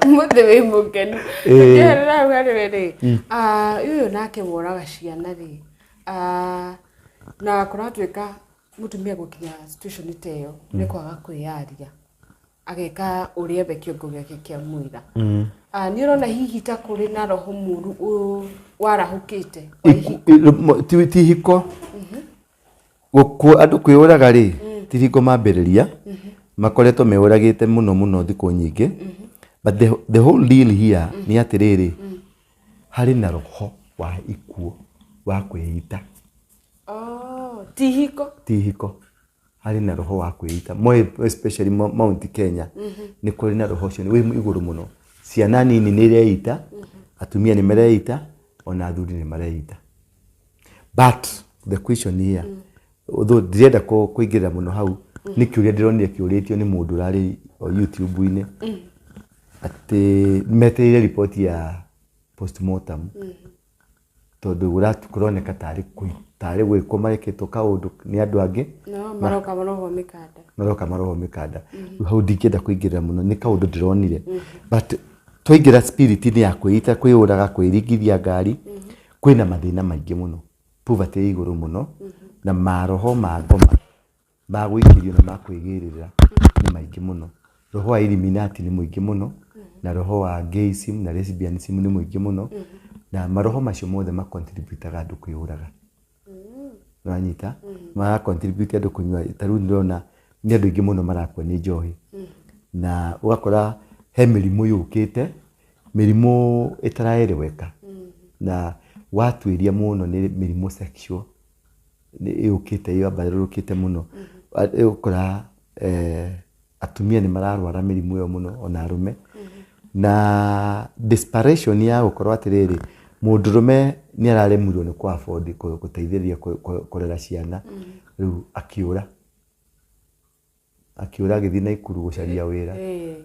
S1: må thä wä må ngenu tå ngä herere hau harä rä å yå nake woraga ciana rä na kå ratuä ka må tumia gå kinya situation ta ä yo nä kwaga kwä yaria ageka å rä a mbe kä ongo gä ake kä a mwä ra nä å rona hihi ta kå rä na roho må ru warahå kä te
S2: ti hiko andå kwä å raga rä ti hiko mambä rä ria makoretwo me å ragä te må no må no thikå nyingä but the whole deal here nä atä rä rä harä na roho wa ikuo wa kwä ita ti hiko harĩ na roho wa kwĩita more especially Mount Kenya nĩ kũrĩ na roho ũcio wĩ igũrũ mũno ciana nini nĩ ireita atumia nĩ mareita ona athuri nĩ mareita but the question here although ndirenda kũingĩrĩra mũno hau nĩ kĩũria ndĩronire kĩũrĩtio nĩ mũndũ ũrarĩ YouTube-inĩ atĩ metereire report ya postmortem tondũ kũroneka tarĩ gwĩkwo marekĩtwo kaũndũ nĩ andũ angĩ maroka maroho mĩkanda hau ndingĩenda kũingĩrĩra mũno nĩ kaũndũ ndĩronire but twaingĩra spirit-inĩ ya kwĩita kwĩũraga kwĩringithia ngari kwĩna mathĩna maingĩ mũno poverty ĩ igũrũ mũno na maroho ma ngoma ma gwĩkirio na ma kwĩgĩrĩra nĩ maingĩ mũno roho wa Illuminati nĩ mũingĩ mũno na roho wa gayism na lesbianism nĩ mũingĩ mũno na maroho macio mothe ma contributaga andũ kwĩũraga nanyita ma contribute andũ kũnyua tarũ ndĩrona nĩ andũ aingĩ mũno marakua nĩ njohi na ũgakora he mĩrimũ yũkĩte mĩrimũ ĩtaraereweka na watuĩria mũno nĩ mĩrimũ sexual yũkĩte yambarũrũkĩte mũno ũgakora atumia nĩ mararwara mĩrimũ ĩyo mũno ona arũme na desperation ya gũkorwo atĩrĩrĩ mũndũrũme nĩ araremirwo nĩ kwa afford gũteithĩrĩria kũrera ciana rĩu akĩũra agĩthiĩ Naikuru gũcaria wĩra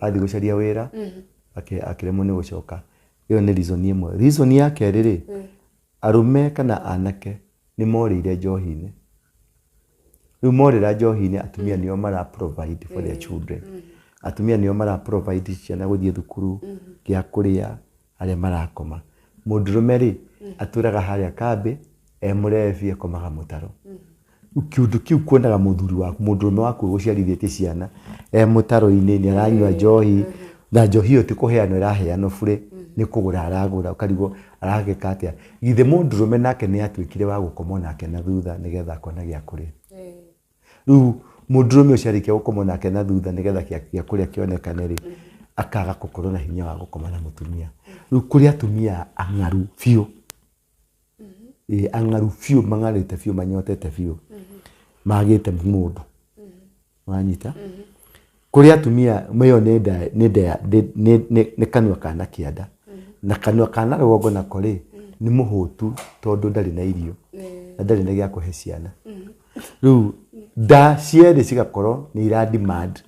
S2: athiĩ gũcaria wĩra akĩremwo nĩ gũcoka ĩyo nĩ reason ĩmwe reason ya kerĩ rĩ arũme kana anake nĩ morĩire njohi-inĩ rĩu morĩra njohi-inĩ atumia nĩo mara provide for their children atumia nĩo mara provide ciana gũthiĩ thukuru gĩa kũrĩa arĩa marakoma mũndũrũme rĩ atũraga harĩa kambĩ mũrebi akomaga mũtaro kĩũndũ kĩu kuonaga mũthuri waku mũndũrũme waku gũciarithĩtie ciana mũtaro-inĩ nĩ aranyua njohi na njohi ĩyo ti kũheanwo ĩraheanwo bure nĩ kũgũra aragũra ũkarigwo aragĩka atĩa githĩ mũndũrũme nake nĩ atuĩkire wa gũkomwo nake na thutha nĩgetha akona gĩa kũrĩa rĩu mũndũrũme ũcio arĩkia gũkomwo nake na thutha nĩgetha gĩa kũrĩa kĩonekane rĩ akaga gũkorwo na hinya wa gũkoma na mũtumia rĩu kũrĩ atumia ang'aru biũ ang'aru biũ mang'arĩte biũ manyotete biũ magĩte mũndũ wanyita kũrĩ atumia mayo nĩ kanua kana kĩanda na kanua kana rũgongo nako rĩ nĩ mũhũtu tondũ ndarĩ na irio na ndarĩ na gĩa kũhe ciana rĩu nda cierĩ cigakorwo nĩ ira demand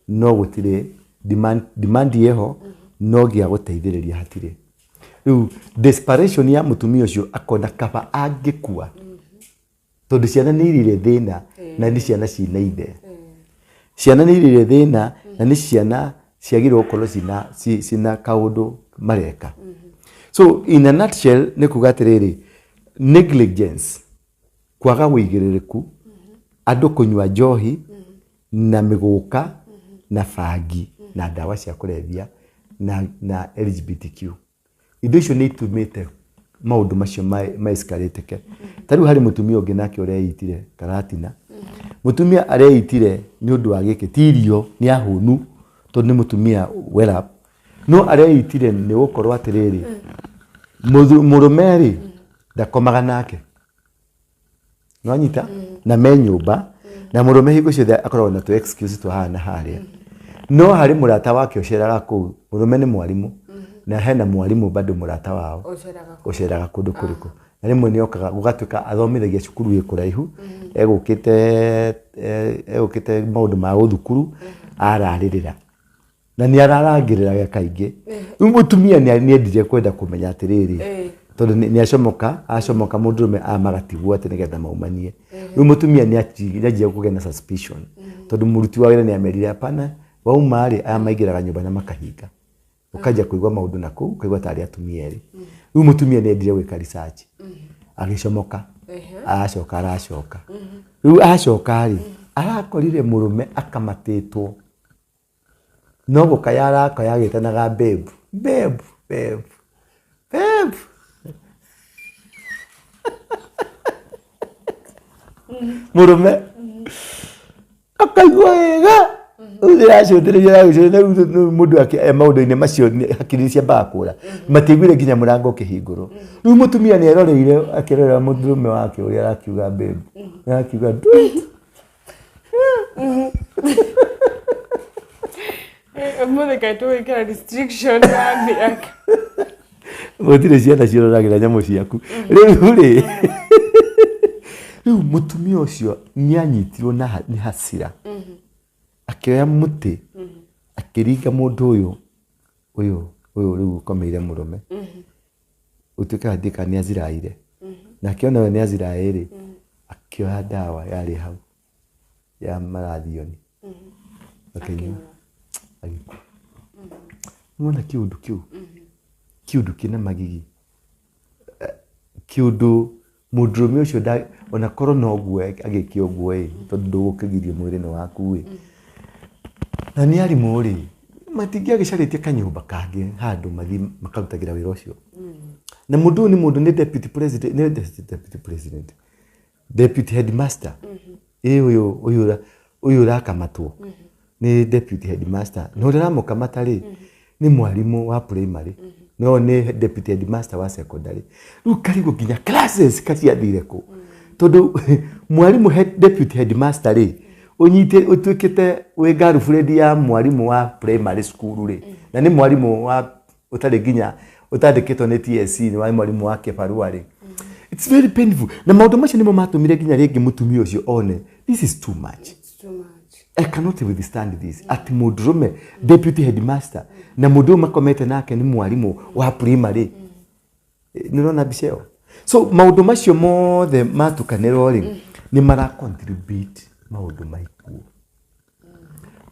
S2: no gũtirĩ demand yeho no gĩa gũteithĩrĩria hatirĩ riu desperation ya mutumia ucio akona kaba angikua tondu ciana ni irire thina na ni ciana cina ithe ciana ni irire thina na ni ciana ciagirwo gukorwo cina kaundu mareka so in a nutshell ni kuga atiriri negligence kwaga wigiririku andu kunywa njohi na miguka na bangi na dawa cia kulevya na LGBTQ indo icio ni itumite maundu macio ma escalate tariu hari mutumia ungi nake ureitire Karatina mutumia areitire ni undu wa gike tirio ni ahunu tondu ni mutumia well up no areitire ni gukorwo atiriri murumeri ndakomaga nake no nyita na me nyumba na murume hingo ciothe akorwo na to excuse to hana haria no hari murata wake uceraga ku murume ni mwarimu na hena mwarimu bado murata wao uceraga kundu kuriku na rimwe ni okaga gugatuika athomithagia cukuru ikuraihu egukite maundu ma uthukuru araririra na ni ararangirira kaingi mutumia ni endire kwenda kumenya atiriri tondu ni acomoka mundurume amagatigwo ati nigetha maumanie riu mutumia ni ajia kugena suspicion tondu muruti wa wira ni amerire apana waumari aya maigiraga nyumba na makahinga ukaja kuigwa maundu naku ukaigwa tari atumia eri riu mutumia ni endire gwika research agicomoka aracoka riu acoka ri arakorire murume akamatitwo no gukaya arakaya agitanaga babe murume akaigwa wega uthiracundiria mundu ake maundu-ini macio hakiri cia bakura matigwire nginya murango ukihingurwo riu mutumia ni eroreire akirorera murume wake uria arakiuga babe arakiuga
S1: mothe kaito ikira restriction yake
S2: mutire ciana ciroragira nyamu ciaku riu mutumia ucio ni anyitirwo ni hasira akioya muti akiringa mundu uyu riu komeire murume utuika ndika ni aziraire na akiona we ni aziraire akioya dawa yari hau ya marathioni akinywa agikua mwana kiundu kina magigi kiundu murume ucio ona korwo no guo agikio guo tondu ndugukigiria mwiri waku na ni ari muri matingi agicaritie kanyumba kangi handu mathi makarutagira wira ucio na mundu ni deputy headmaster uyu rakamatwo ni deputy headmaster no riramukamata ri ni mwarimu wa primary no ni deputy headmaster wa secondary riu karigo nginya classes kaciathire ku tondu mwarimu deputy headmaster ri unyite utuikite we girlfriend ya mwarimu wa primary school ri na ni mwarimu wa utari nginya utandikitwo ni TSC ni wa mwarimu wa kibarua ri it's very painful na maundu macio nimo matumire nginya ringi mutumia ucio one this is too much. I cannot withstand this. At mudurume deputy headmaster na mudu makomete nake ni mwarimu wa primary. Nirona bisheo. So maundu macio mothe matukanirwo ri ni mara contribute maundu maikuo.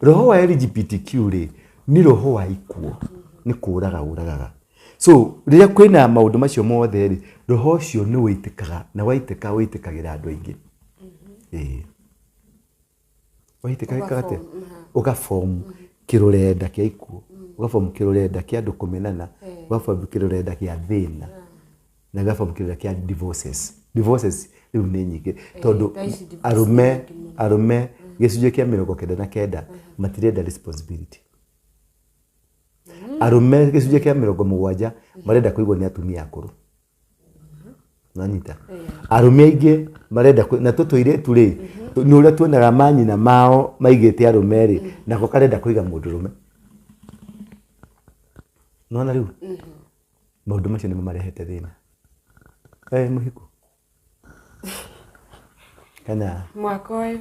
S2: Roho wa LGBTQ ri ni roho wa ikuo. Ni kuragaga. So riria kwina maundu macio mothe ri roho cio ni witikaga na waitikagira andu aingi. Waitikaga ugaform kirurenda kia ikuo ugaform kirurenda kia andu kumenana ugaform kirurenda kia thina na ugaform kirurenda kia divorces riu ni nyingi tondu arume gicunjĩ kia 99 matirenda responsibility arume gicunjĩ kia 70 marenda kuigwo ni atumia akuru nanyita arume aingi marenda na tutoire turi ni uria tuonaga manyina mao maigite arume ri nako karenda kuiga mundurume nona riu maundu macio nimo marehete thina muhiku kana
S1: mwaka uyu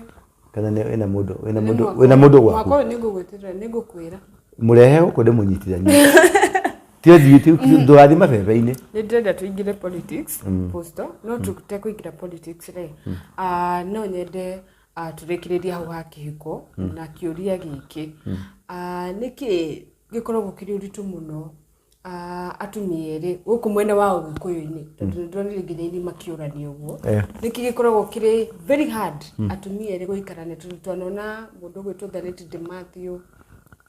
S2: kana ni wena mundu gwaku
S1: mwaka uyu ningugwetera ningukwira
S2: murehe uko ndimunyitithania tio thiiti ndwathi mabebe-ini
S1: nĩ ndĩrenda tũingĩre politics posto no tũtekũingĩra politics rĩ no nyende tũrĩkĩrĩria hau ha kĩhiko na kĩũria gĩkĩ nĩkĩ gĩkoragwo kĩrĩ ũritũ mũno atumia erĩ gũkũ mwena wa Ũgĩkũyũ-inĩ tondũ nĩndĩronire nginya ini makĩũrania ũguo nĩkĩ gĩkoragwo kĩrĩ very hard atumia erĩ gũikarania tondũ twanona mũndũ ũgwĩtwo Tharĩti Matthew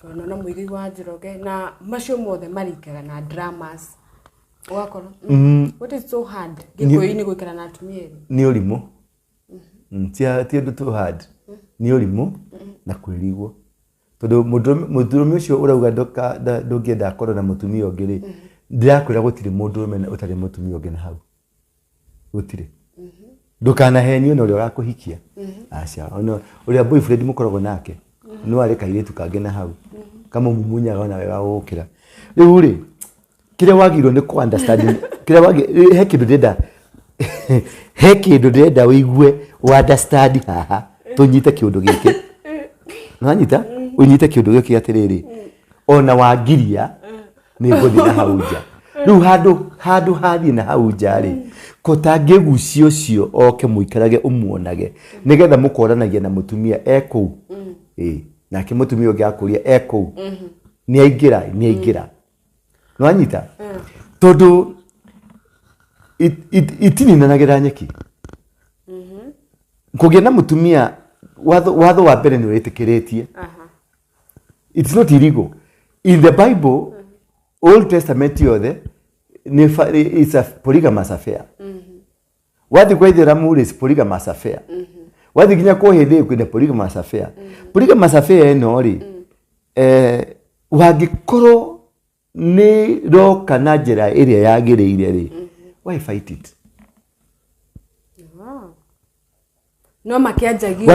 S1: twanona Mũigai wa Njoroge na macio mothe marikaga na dramas ũgakora what is so hard Gĩkũyũ-inĩ gũikara na atumia erĩ
S2: nĩ ũrimũ ti ũndũ too hard nĩ ũrimũ na kwĩrigwo tondũ mũndũrũme ũcio ũrauga ndũngĩenda akorwo na mũtumia ũngĩ rĩ ndĩrakwĩra gũtirĩ mũndũrũme ũtarĩ mũtumia ũngĩ na hau gũtirĩ ndũkanahenio na ũrĩa ũrakũhikia aca ũrĩa boyfriend mũkoragwo nake no arĩ kairĩtu kangĩ na hau kamũmumunyaga ona wega gũkĩra rĩu rĩ kĩrĩa wagĩrĩirwo nĩ kũ-understand he kĩndũ ndĩrenda wĩigue understand haha tũnyite kĩũndũ gĩkĩ nanyita unyite kĩũndũ gĩkĩ atĩrĩrĩ ona wangiria nĩ ngũthiĩ na hau nja rĩu handũ hathiĩ na hau nja rĩ kũtangĩgucia ũcio oke mũikarage ũmuonage nĩgetha mũkoranagia na mũtumia ekũu nake mũtumia ũngĩ akũria ekũu nĩaingĩra nĩwanyita tondũ itininanagĩra nyeki kũgĩa na mũtumia watho wa mbere nĩ wĩtĩkĩrĩtie it's not illegal in the Bible Old Testament yothe it's a polygamous affair wathi kwa Ithĩramu is polygamous affair wathi nginya kwa hĩndĩ kwĩna polygamous affair polygamous affair ĩno rĩ wangĩkorwo nĩ roka na njĩra ĩrĩa yagĩrĩire rĩ why fight it
S1: no makĩanjagia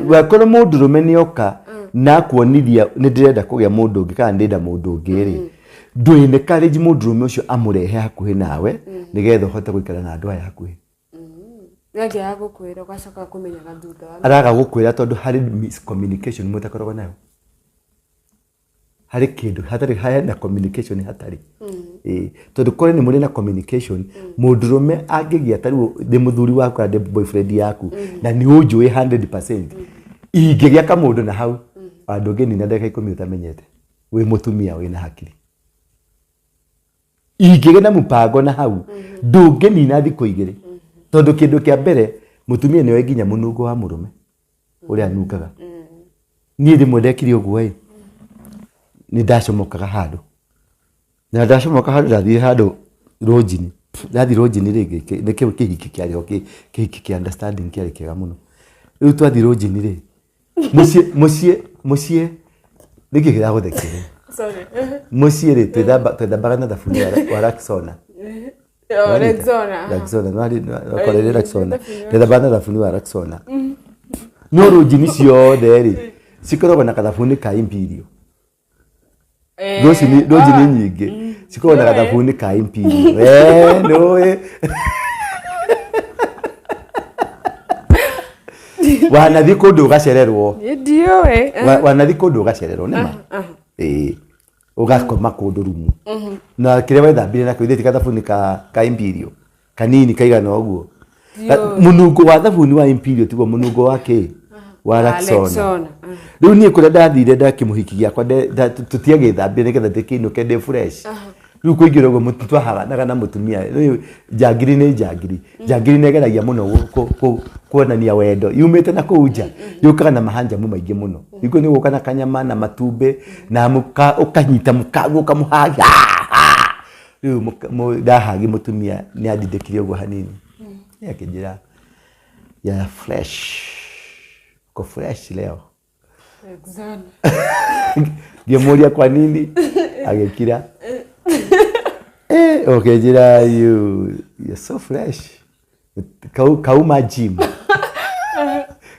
S2: wakorwo mũndũrũme nĩoka na kuonithia nĩ ndĩrenda kũgĩa mũndũ ũngĩ kana ndĩrenda mũndũ ũngĩ rĩ ndũĩ nĩ encourage mũndũrũme ũcio amũrehe hakuhĩ nawe nĩgetha ũhote gũikara na andũ aya hakuhĩ
S1: nĩangĩaga gũkwĩra ũgacoka kũmenyaga thutha wa
S2: araga gũkwĩra tondũ harĩ miscommunication mũtakoragwo nayo harĩ kĩndũ hatarĩ na communication hatarĩ tondũ kore nĩ mũrĩ na communication mũndũrũme angĩgĩa tarĩu ndĩ mũthuri waku kana ndĩ boyfriend yaku na nĩ ũnjũĩ 100% ingĩgĩa kamũndũ na hau andũ ũngĩ nina ndagĩka 10 ũtamenyete wĩ mũtumia wĩ na hakiri ingĩgĩa na mũpango na hau ndũngĩ nina thikũ igĩrĩ tondũ kĩndũ kĩa mbere mũtumia nĩoĩ nginya mũnungo wa mũrũme ũrĩa anungaga niĩ rĩmwe ndekire ũguo nĩ ndacomokaga handũ na ndacomoka handũ ndathiĩ handũ rũnjini ndathi rũnjini rĩngĩ nĩ kĩhiki kĩarĩho kĩhiki kĩa understanding kĩarĩ kĩega mũno rĩu twathi rũnjini rĩ mũciĩ nĩkĩ kĩragũthekere mũciĩ rĩ twethambaga na thabuni wa Rexona twethambaga na thabuni wa Rexona no rũnjini ciothe rĩ cikoragwo na kathabuni ka Imperial rũnjini nyingĩ cikoragwo na kathabuni ka Imperial nũĩ wanathiĩ kũndũ ũgacererwo wanathiĩ kũndũ ũgacererwo nĩma ũgakoma kũndũ rumu na kĩrĩa wethambire nakĩo ithĩ ti kathabuni ka Imperial kanini kaigana ũguo mũnungo wa thabuni wa Imperial tiguo mũnungo wa kĩ wa Rexona rĩu niĩ kũrĩa ndathire ndakĩmũhiki gĩakwa tũtiagĩthambire nĩgetha ndĩkĩinũke ndĩ fresh rĩu kũingĩra ũguo twahaganaga na mũtumia rĩu njangiri nĩ njangiri nĩgeragia mũno kuonania wendo yumĩte na kũu nja yũkaga na mahanjamu maingĩ mũno hingo nĩ gũka na kanyama na matumbĩ na ũkanyita mũkango ũkamũhagia rĩu ndahagi mũtumia nĩ andindĩkire ũguo hanini akĩnjĩra ya fresh ko fresh leo ngĩmũria kwa nini agĩkira ũkĩnjĩra you're so fresh kauma gym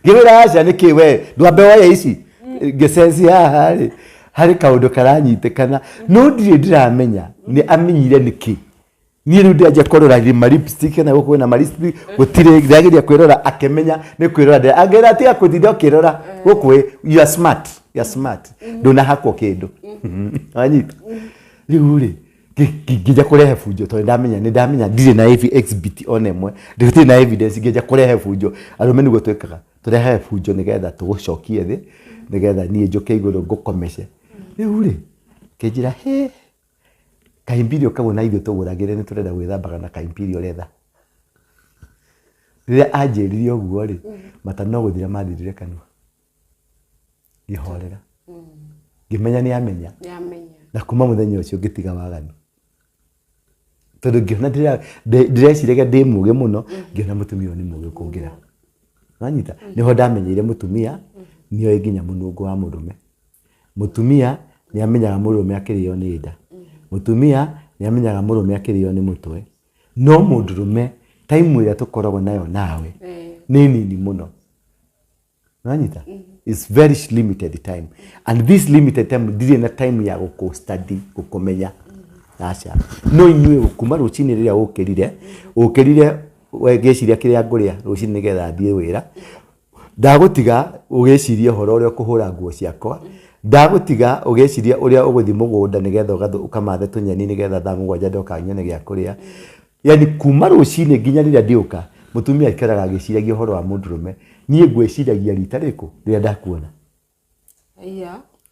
S2: ngĩmwĩra aca nĩkĩ we ndwambe woye ici ngĩcenci haha rĩ harĩ kaũndũ karanyitĩkana no ndirĩ ndĩramenya nĩ amenyire nĩkĩ niĩ rĩu ndĩanjia kũrora ma lipstick na gũkũ na ma lipstick gũtirĩ ndĩrageria kwĩrora akĩmenya nĩ kwĩrora angĩra tiga kũtinda ũkĩrora gũkũ you are smart ndũnahakwo kĩndũ wanyita riu ri ngija kurehe bunjo to ndamenya ndire na exhibit onemwe ndire na evidence ngija kurehe bunjo arume niguo twekaga turehe bunjo nigetha tugucokie thi nigetha nie njoke iguru ngukomece riu ri kinjira he kaimbirio kago na ithuĩ tũgũragĩre nĩ tũrenda gwĩthambaga na kaimbirio letha rĩrĩa anjĩrire ũguo rĩ mata no gũthira mathirire kanua ngĩhorera ngĩmenya nĩ amenya na kuma mũthenya ũcio ngĩtiga waganu tondũ ngĩona ndĩreciragia ndĩ mũgĩ mũno ngĩona mũtumia ũyũ nĩ mũgĩ kũngĩra wanyita nĩho ndamenyeire mũtumia nĩoĩ nginya mũnungo wa mũrũme mũtumia nĩ amenyaga mũrũme akĩrĩo nĩ nda mũtumia nĩ amenyaga mũrũme akĩrĩo nĩ mũtwe no mũndũrũme time ĩrĩa tũkoragwo nayo nawe nĩ nini mũno wanyita is very limited time and this limited time ndirĩ na time ya gũkũ-study gũkũmenya aca no inyuĩ kuma rũcinĩ rĩrĩa ũkĩrire wegeciria kĩrĩa ngũrĩa rũcinĩ nĩgetha thiĩ wĩra ndagũtiga ũgĩcirie ũhoro ũrĩa ũkũhũra nguo ciakwa ndagũtiga ũgĩciria ũrĩa ũgũthiĩ mũgũnda nĩgetha ũkamathe tũnyeni nĩgetha thaa mũgwanja ndoka nyone gĩa kũrĩa yani kuma rũcinĩ nginya rĩrĩa ndĩũka mũtumia aikaraga agĩciragia ũhoro wa mũndũrũme niĩ ngwĩciragia rita rĩkũ rĩrĩa ndakuona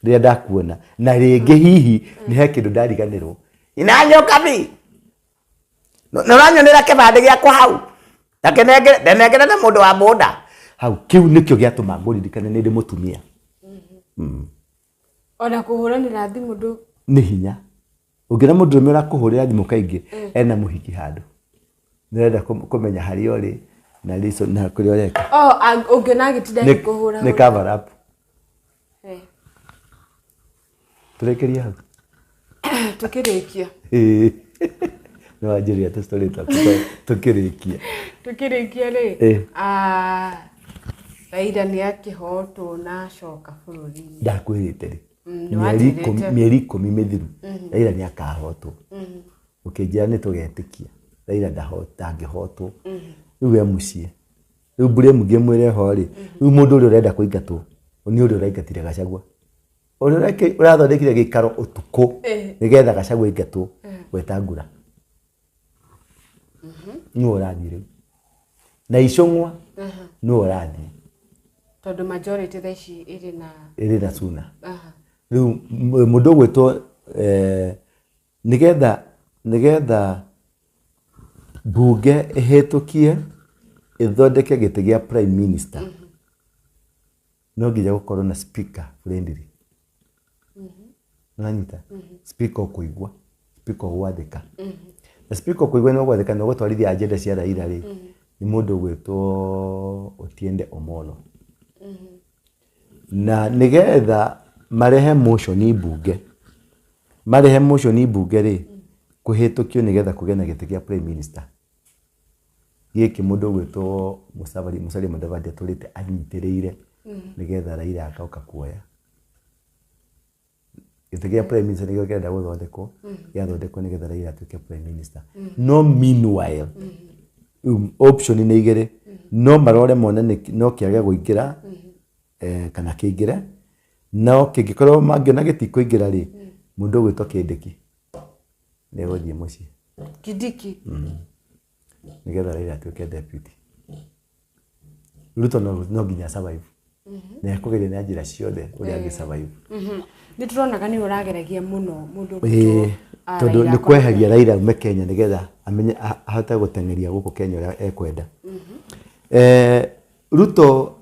S2: rĩrĩa ndakuona na rĩngĩ hihi nĩ he kĩndũ ndariganĩrwo inanyoka bi nĩũranyonera kĩbandĩ gĩakwa hau ndenengere na mũndũ wa boda hau kĩu nĩkĩo gĩatũma ngũririkane nĩ ndĩ mũtumia
S1: ona kũhũranĩra thimũ ndũ
S2: nĩ hinya ũngĩra mũndũrũme ũrakũhũrĩra thimũ kaingĩ ena mũhiki handũ nĩrenda kũmenya harĩa ũrĩ na reason na kũrĩa ũreka
S1: ũngĩona agĩtinda gĩkũhũra
S2: nĩ cover up tũrekeria hau
S1: tũkĩrĩkia
S2: no wanjĩrĩria tũstory tũkĩrĩkia rĩ
S1: Raila nĩ akĩhotwo na acoka bũrũri-inĩ
S2: ndakwĩrĩte rĩ mĩeri 10 mĩthiru Raila nĩ akahotwo ũkĩnjĩra nĩ tũgetĩkia Raila ndangĩhotwo rĩu we mũciĩ rĩu blame ngĩmwĩre ho rĩ rĩu mũndũ ũrĩa ũrenda kũingatwo nĩ ũrĩa ũraingatire Gachagua ũrĩa ũrathondekire gĩikaro ũtukũ nĩgetha Gachagua aingatwo Wetangula nĩwe ũrathiĩ rĩu na Icũng'wa nĩwe ũrathiĩ
S1: tondũ majority thaa ici ĩrĩ
S2: na Suna rĩu mũndũ ũgwĩtwo nĩgetha mbunge ĩhĩtũkie ĩthondeke gĩtĩ gĩa prime minister no nginya gũkorwo na speaker friendly nanyita speaker ũkũigua speaker ũgwathĩka na speaker ũkũigua no gwathĩka no gũtwarithia agenda cia Raila rĩ nĩ mũndũ ũgwĩtwo Otiende Omollo na nĩgetha marehe motion bunge rĩ kũhĩtũkio nĩgetha kũgĩa na gĩtĩ gĩa prime minister gĩkĩ mũndũ ũgwĩtwo Musalia Mudavadi atũrĩte anyitĩrĩire nĩgetha Raila akauka kuoya gĩtĩ gĩa prime minister nĩgĩo kĩrenda gũthondekwo gĩathondekwo nĩgetha Raila atuĩke prime minister no meanwhile option nĩ igĩrĩ no marore mona no kĩage gũingĩra kana kĩingĩre no kĩngĩkorwo mangĩona gĩtikũingĩra rĩ mũndũ ũgwĩtwo Kindiki nĩ gũthiĩ mũciĩ
S1: Kindiki
S2: nĩgetha Raila atuĩke deputy Ruto no nginya survive na ekũgeria na njĩra ciothe ũrĩa angĩ survive
S1: nĩ tũronaga nĩ ũrageragia mũno mũndũ
S2: tondũ nĩ kweheria Raila ume Kenya nĩgetha amenye ahote gũteng'eria gũkũ Kenya ũrĩa ekwenda Ruto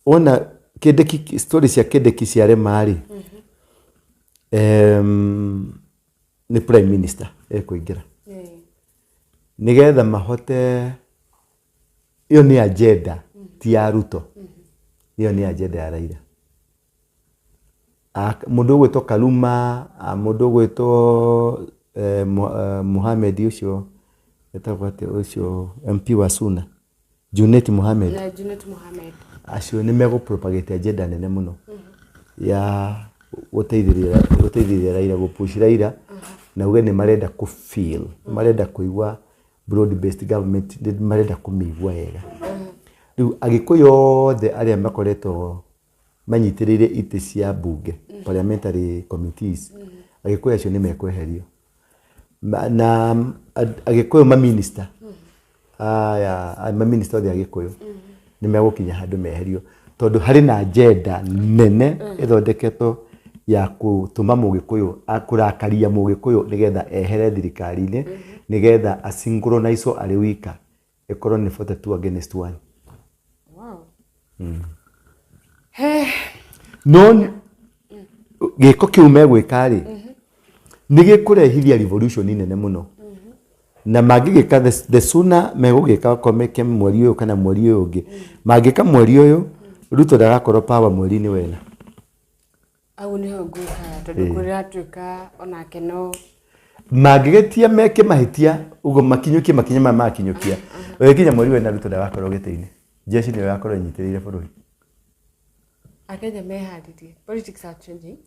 S2: ona Kindiki story cia Kindiki ciarema rĩ nĩ prime minister ekũingĩra nĩgetha mahote ĩyo nĩ agenda ti ya Ruto ĩyo nĩ agenda ya Raila mũndũ ũgwĩtwo Kaluma mũndũ ũgwĩtwo Mohamed ũcio etagwo ũcio MP wa Suna Junet Mohamed acio nĩ megũpropagate agenda nene mũno ya gũteithĩrĩria Raila gũpush Raila na uge nĩ marenda feel marenda kũigua broad based government nĩ marenda kũmĩigua wega rĩu agĩkũyũ othe arĩa makoretwo manyitĩrĩire itĩ cia bunge parliamentary committees agĩkũyũ acio nĩ mekweherio na agikuyu ma minister ma minister the agikuyu ni megukinya handu meherio tondu hari na agenda nene ithondeketwo ya gutuma mugikuyu akurakaria mugikuyu nigetha ehere thirikari-ini nigetha asynchronize ari wika ikorwo ni 42 against 1.
S1: Wow.
S2: No giko kiu megwika ri ni gikurehithia revolution nene muno na magigika the sooner megugika komeke mweri uyu kana mweri uyu ungi magika mweri uyu Ruto ndagakorwo power mweri-ini wena
S1: au ni ngwika tondu kuria tuika onake no
S2: magigetia meke mahitia ugo makinyukie makinya makinyukia wekinya mweri wena Ruto ndagakorwo gite-ini jeshi ni gakorwo nyitirire bururi
S1: Akenya mehariririe politics are changing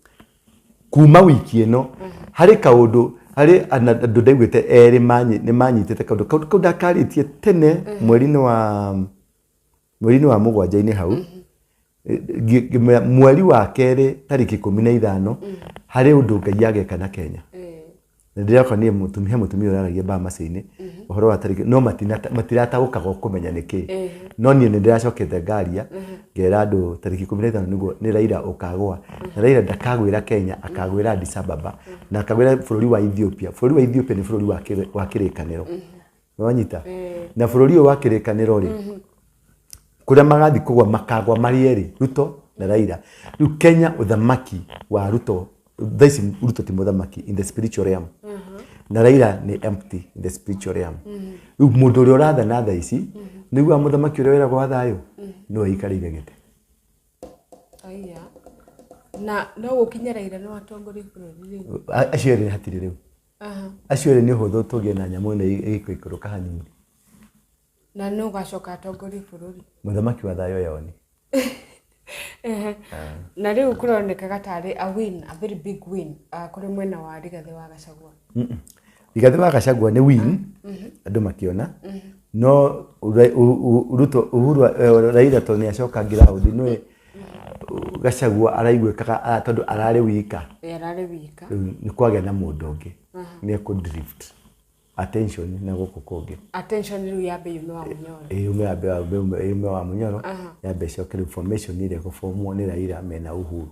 S2: kuma wiki ino hari kaundu hari andu ndaigwite eri ni manyitite kaundu ndakaritie tene mweri-ini wa mugwanja-ini hau mweri wa keri tariki 15 hari undu Ngai ageka na Kenya ndirako ni mutumia uraragia Bamace-ini uhoro wa tariki no matiratagukaga kumenya niki no ni ndiracokete ngaria ngera andu tariki 15 niguo ni Raila ukagwa na Raila ndakagwira Kenya akagwira Addis Ababa na akagwira bururi wa Ethiopia ni bururi wa kirikaniro wanyita na bururi wa kirikaniro ri kuria magathi kugwa makagwa mari eri Ruto na Raila riu Kenya uthamaki wa Ruto this Ruto ti muthamaki in the spiritual realm na Raila ni empty in the spiritual realm riu mundu uri urathana tha ici niguo muthamaki uria wira gwa thayo no aikarire gite
S1: aya na no gukinya Raila no atongoria bururi riu
S2: acio eri hatiri riu acio eri ni huthu tugie na nyamu ne igikuikuruka hanini
S1: na no gacoka atongoria bururi
S2: muthamaki wa thayo yoni
S1: na riu kuronekaga tari a very big win kuri mwena wa Rigathi wa Gachagua
S2: Rigathi wa Gachagua ni win andu makiona no Ruto Uhuru Raila to ni acoka ground no Gachagua araigwekaga tondu arari wika ni kwage na mundu ungi ni ku drift attention na guku kungi
S1: attention riu yabe yume
S2: wa munyoro yabe cokere information ile gufomwo ni Raila mena Uhuru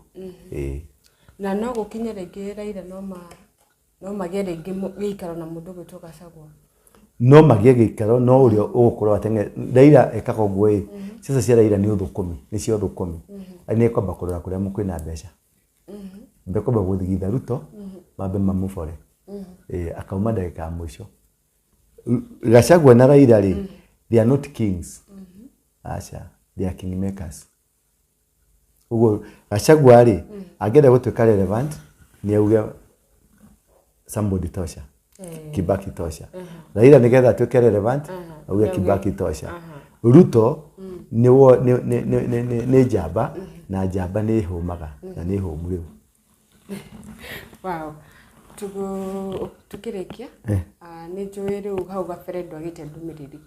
S1: na no gukinya rege Raila no magere gikaro na mundu gwitwo Gachagua
S2: no magie gikaro no urio ugukorwo atenge Raila ekaga ngwe sasa cia Raila ni uthukumi ni cio thukumi ani kwamba kurora kuria mukwina mbeca mbekomba guthigitha Ruto mambe mamufore akauma ndagika ya mwisho Gachagua na Raila ri they are not kings acha they are kingmakers ugo Gachagua ri agenda gutuika relevant ni auge somebody tosha Kibaki tosha Raila nigetha atuike relevant auge Kibaki tosha Ruto ni jamba na jamba ni humaga na ni humu riu
S1: wow tukirikia ni njui riu hau gabere ndwagite ndumiriri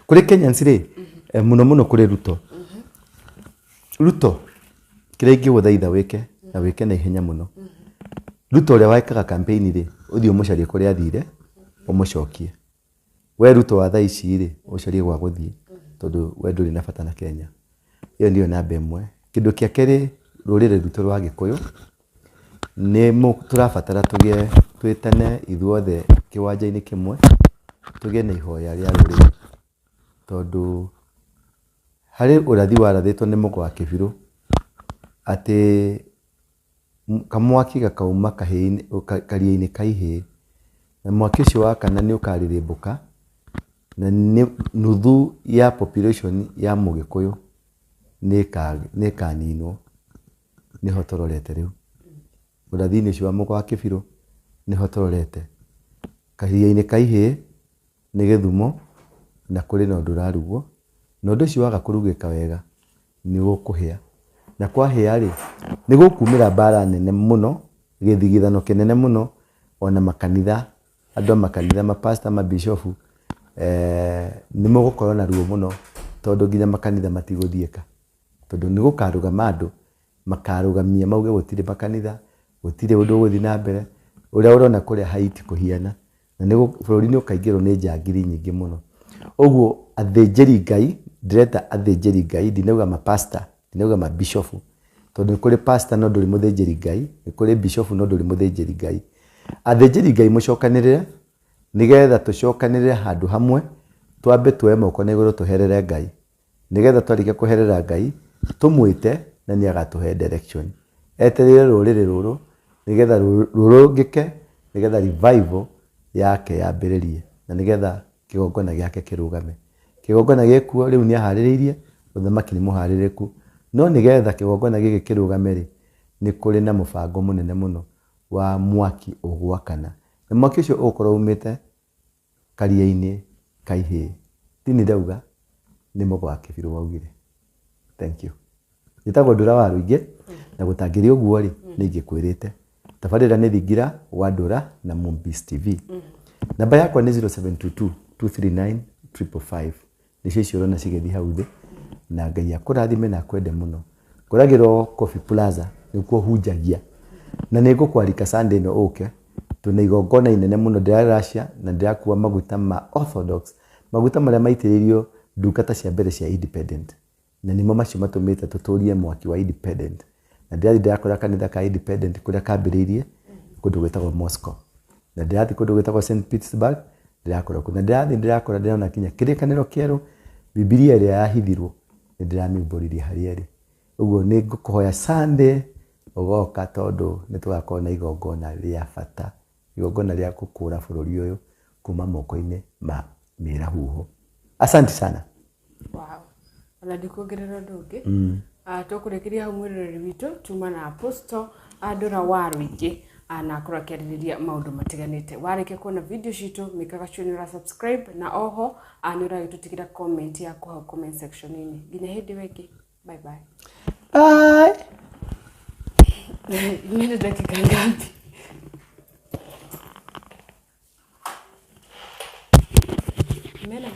S1: kuri Kenyans
S2: ri muno kuri Ruto kire ingiguthaitha wike na wike na ihenya muno Ruto ria waikaga campaign ri uthio mucarie kuri athire umucokie we Ruto wa thaa ici ri ucarie gwa guthie tondu we nduri na bata na Kenya iyo ndio namba imwe kindu kia keri rurire Ruto rwa Gikuyu ni turabatara tugie twitane ithuothe kiwanja-ini kimwe tugie na ihoya ria rurire tondu hari urathi warathitwo ni Mugo wa Kibiru ati kamwaki gakauma karia-ini kaihi na mwaki ucio wa kana ni ukaririmbuka na nuthu ya population ya Mugikuyu ni kaninwo ni hotororete riu urathi-ini ucio wa Mugo wa Kibiru ni hotororete karia-ini kaihi ni Githumo na kuri na undu rarugwo na undu ucio waga kurugika wega ni gukuhia na kwahia ri ni gukumira bara nene muno githigithano kinene muno ona makanitha andu makanitha mapasta mabishofu ni mugukorwo na ruo muno tondu nginya makanitha matiguthieka tondu ni gukaruga mandu makarugamia mauge gutire makanitha gutire undu guthi na mbere uria urona kuria Haiti kuhiana na ni bururi-ini ukaingirwo ni njangiri nyingi muno uguo athinjiri Ngai ndireta athinjiri Ngai ndinauga ma pastor ndinauga ma bishop tondu kuri pastor no nduri muthinjiri Ngai ni kuri bishop no nduri muthinjiri Ngai athinjiri Ngai mucokanirire nigetha tucokanirire handu hamwe twambe tuoe moko na iguru tuherere Ngai nigetha twarike kuherera Ngai tumwite na ni agatuhe direction eterere rurire ruru nigetha rurungike nigetha revival yake yambiririe na nigetha kigongona giake kirugame kigongona gikuo riu ni ahaririirie uthamaki ni muhaririku no nigetha kigongona giki kirugame ri ni kuri na mubango munene muno wa mwaki ugwakana na mwaki ucio ukorwo umite karia-ini kaihi tini ndauga ni mugwaki biru waugire. Thank you. Nitagwo Ndura wa Ruingi na gutangiri uguo ri ningikwirite tabarira ni Thigira wa Ndura na Moonbeast TV. Namba yakwa ni 0722 239 555 nicio icio urona cigethi hau thi na Ngai akurathime na kwende muno kuragirwo Coffee Plaza nikuo hunjagia na ningukwarika Sunday no uke tuna igongona inene muno ndiracia na ndirakuwa maguta ma Orthodox maguta maria maitiririo ndungata cia mbere cia Independent na nimo macio matumite tuturie mwaki wa Independent na ndirakora kanitha ka Independent kuria kambiriirie kundu gwetagwo Moscow na ndirathi kundu gwetagwo St Petersburg ndirakora kuna ndirakora ndiraona kinya kirikaniro kieru Biblia iria yahithirwo ndiramiburirie harieri uguo ni ngukuhoya Sunday ugoka tondu ni tugakorwo na igongona ria bata igongona ria gukura bururi uyu kuma moko-ini ma mirahuho. Asante sana.
S1: Wow. Ona ndikuongerera ndungi tukurikiria hau mwiroreri witu tuma na Apostle Ndura wa Ruingi na akorwo akiarĩrĩria maundu matiganite warike kuona video citu mikaga sure ni subscribe na oho ni uragitutikira comment yaku hau comment section ini nginya hindi wengi bye bye.
S2: Bye.
S1: Ni dakika ngapi? Mena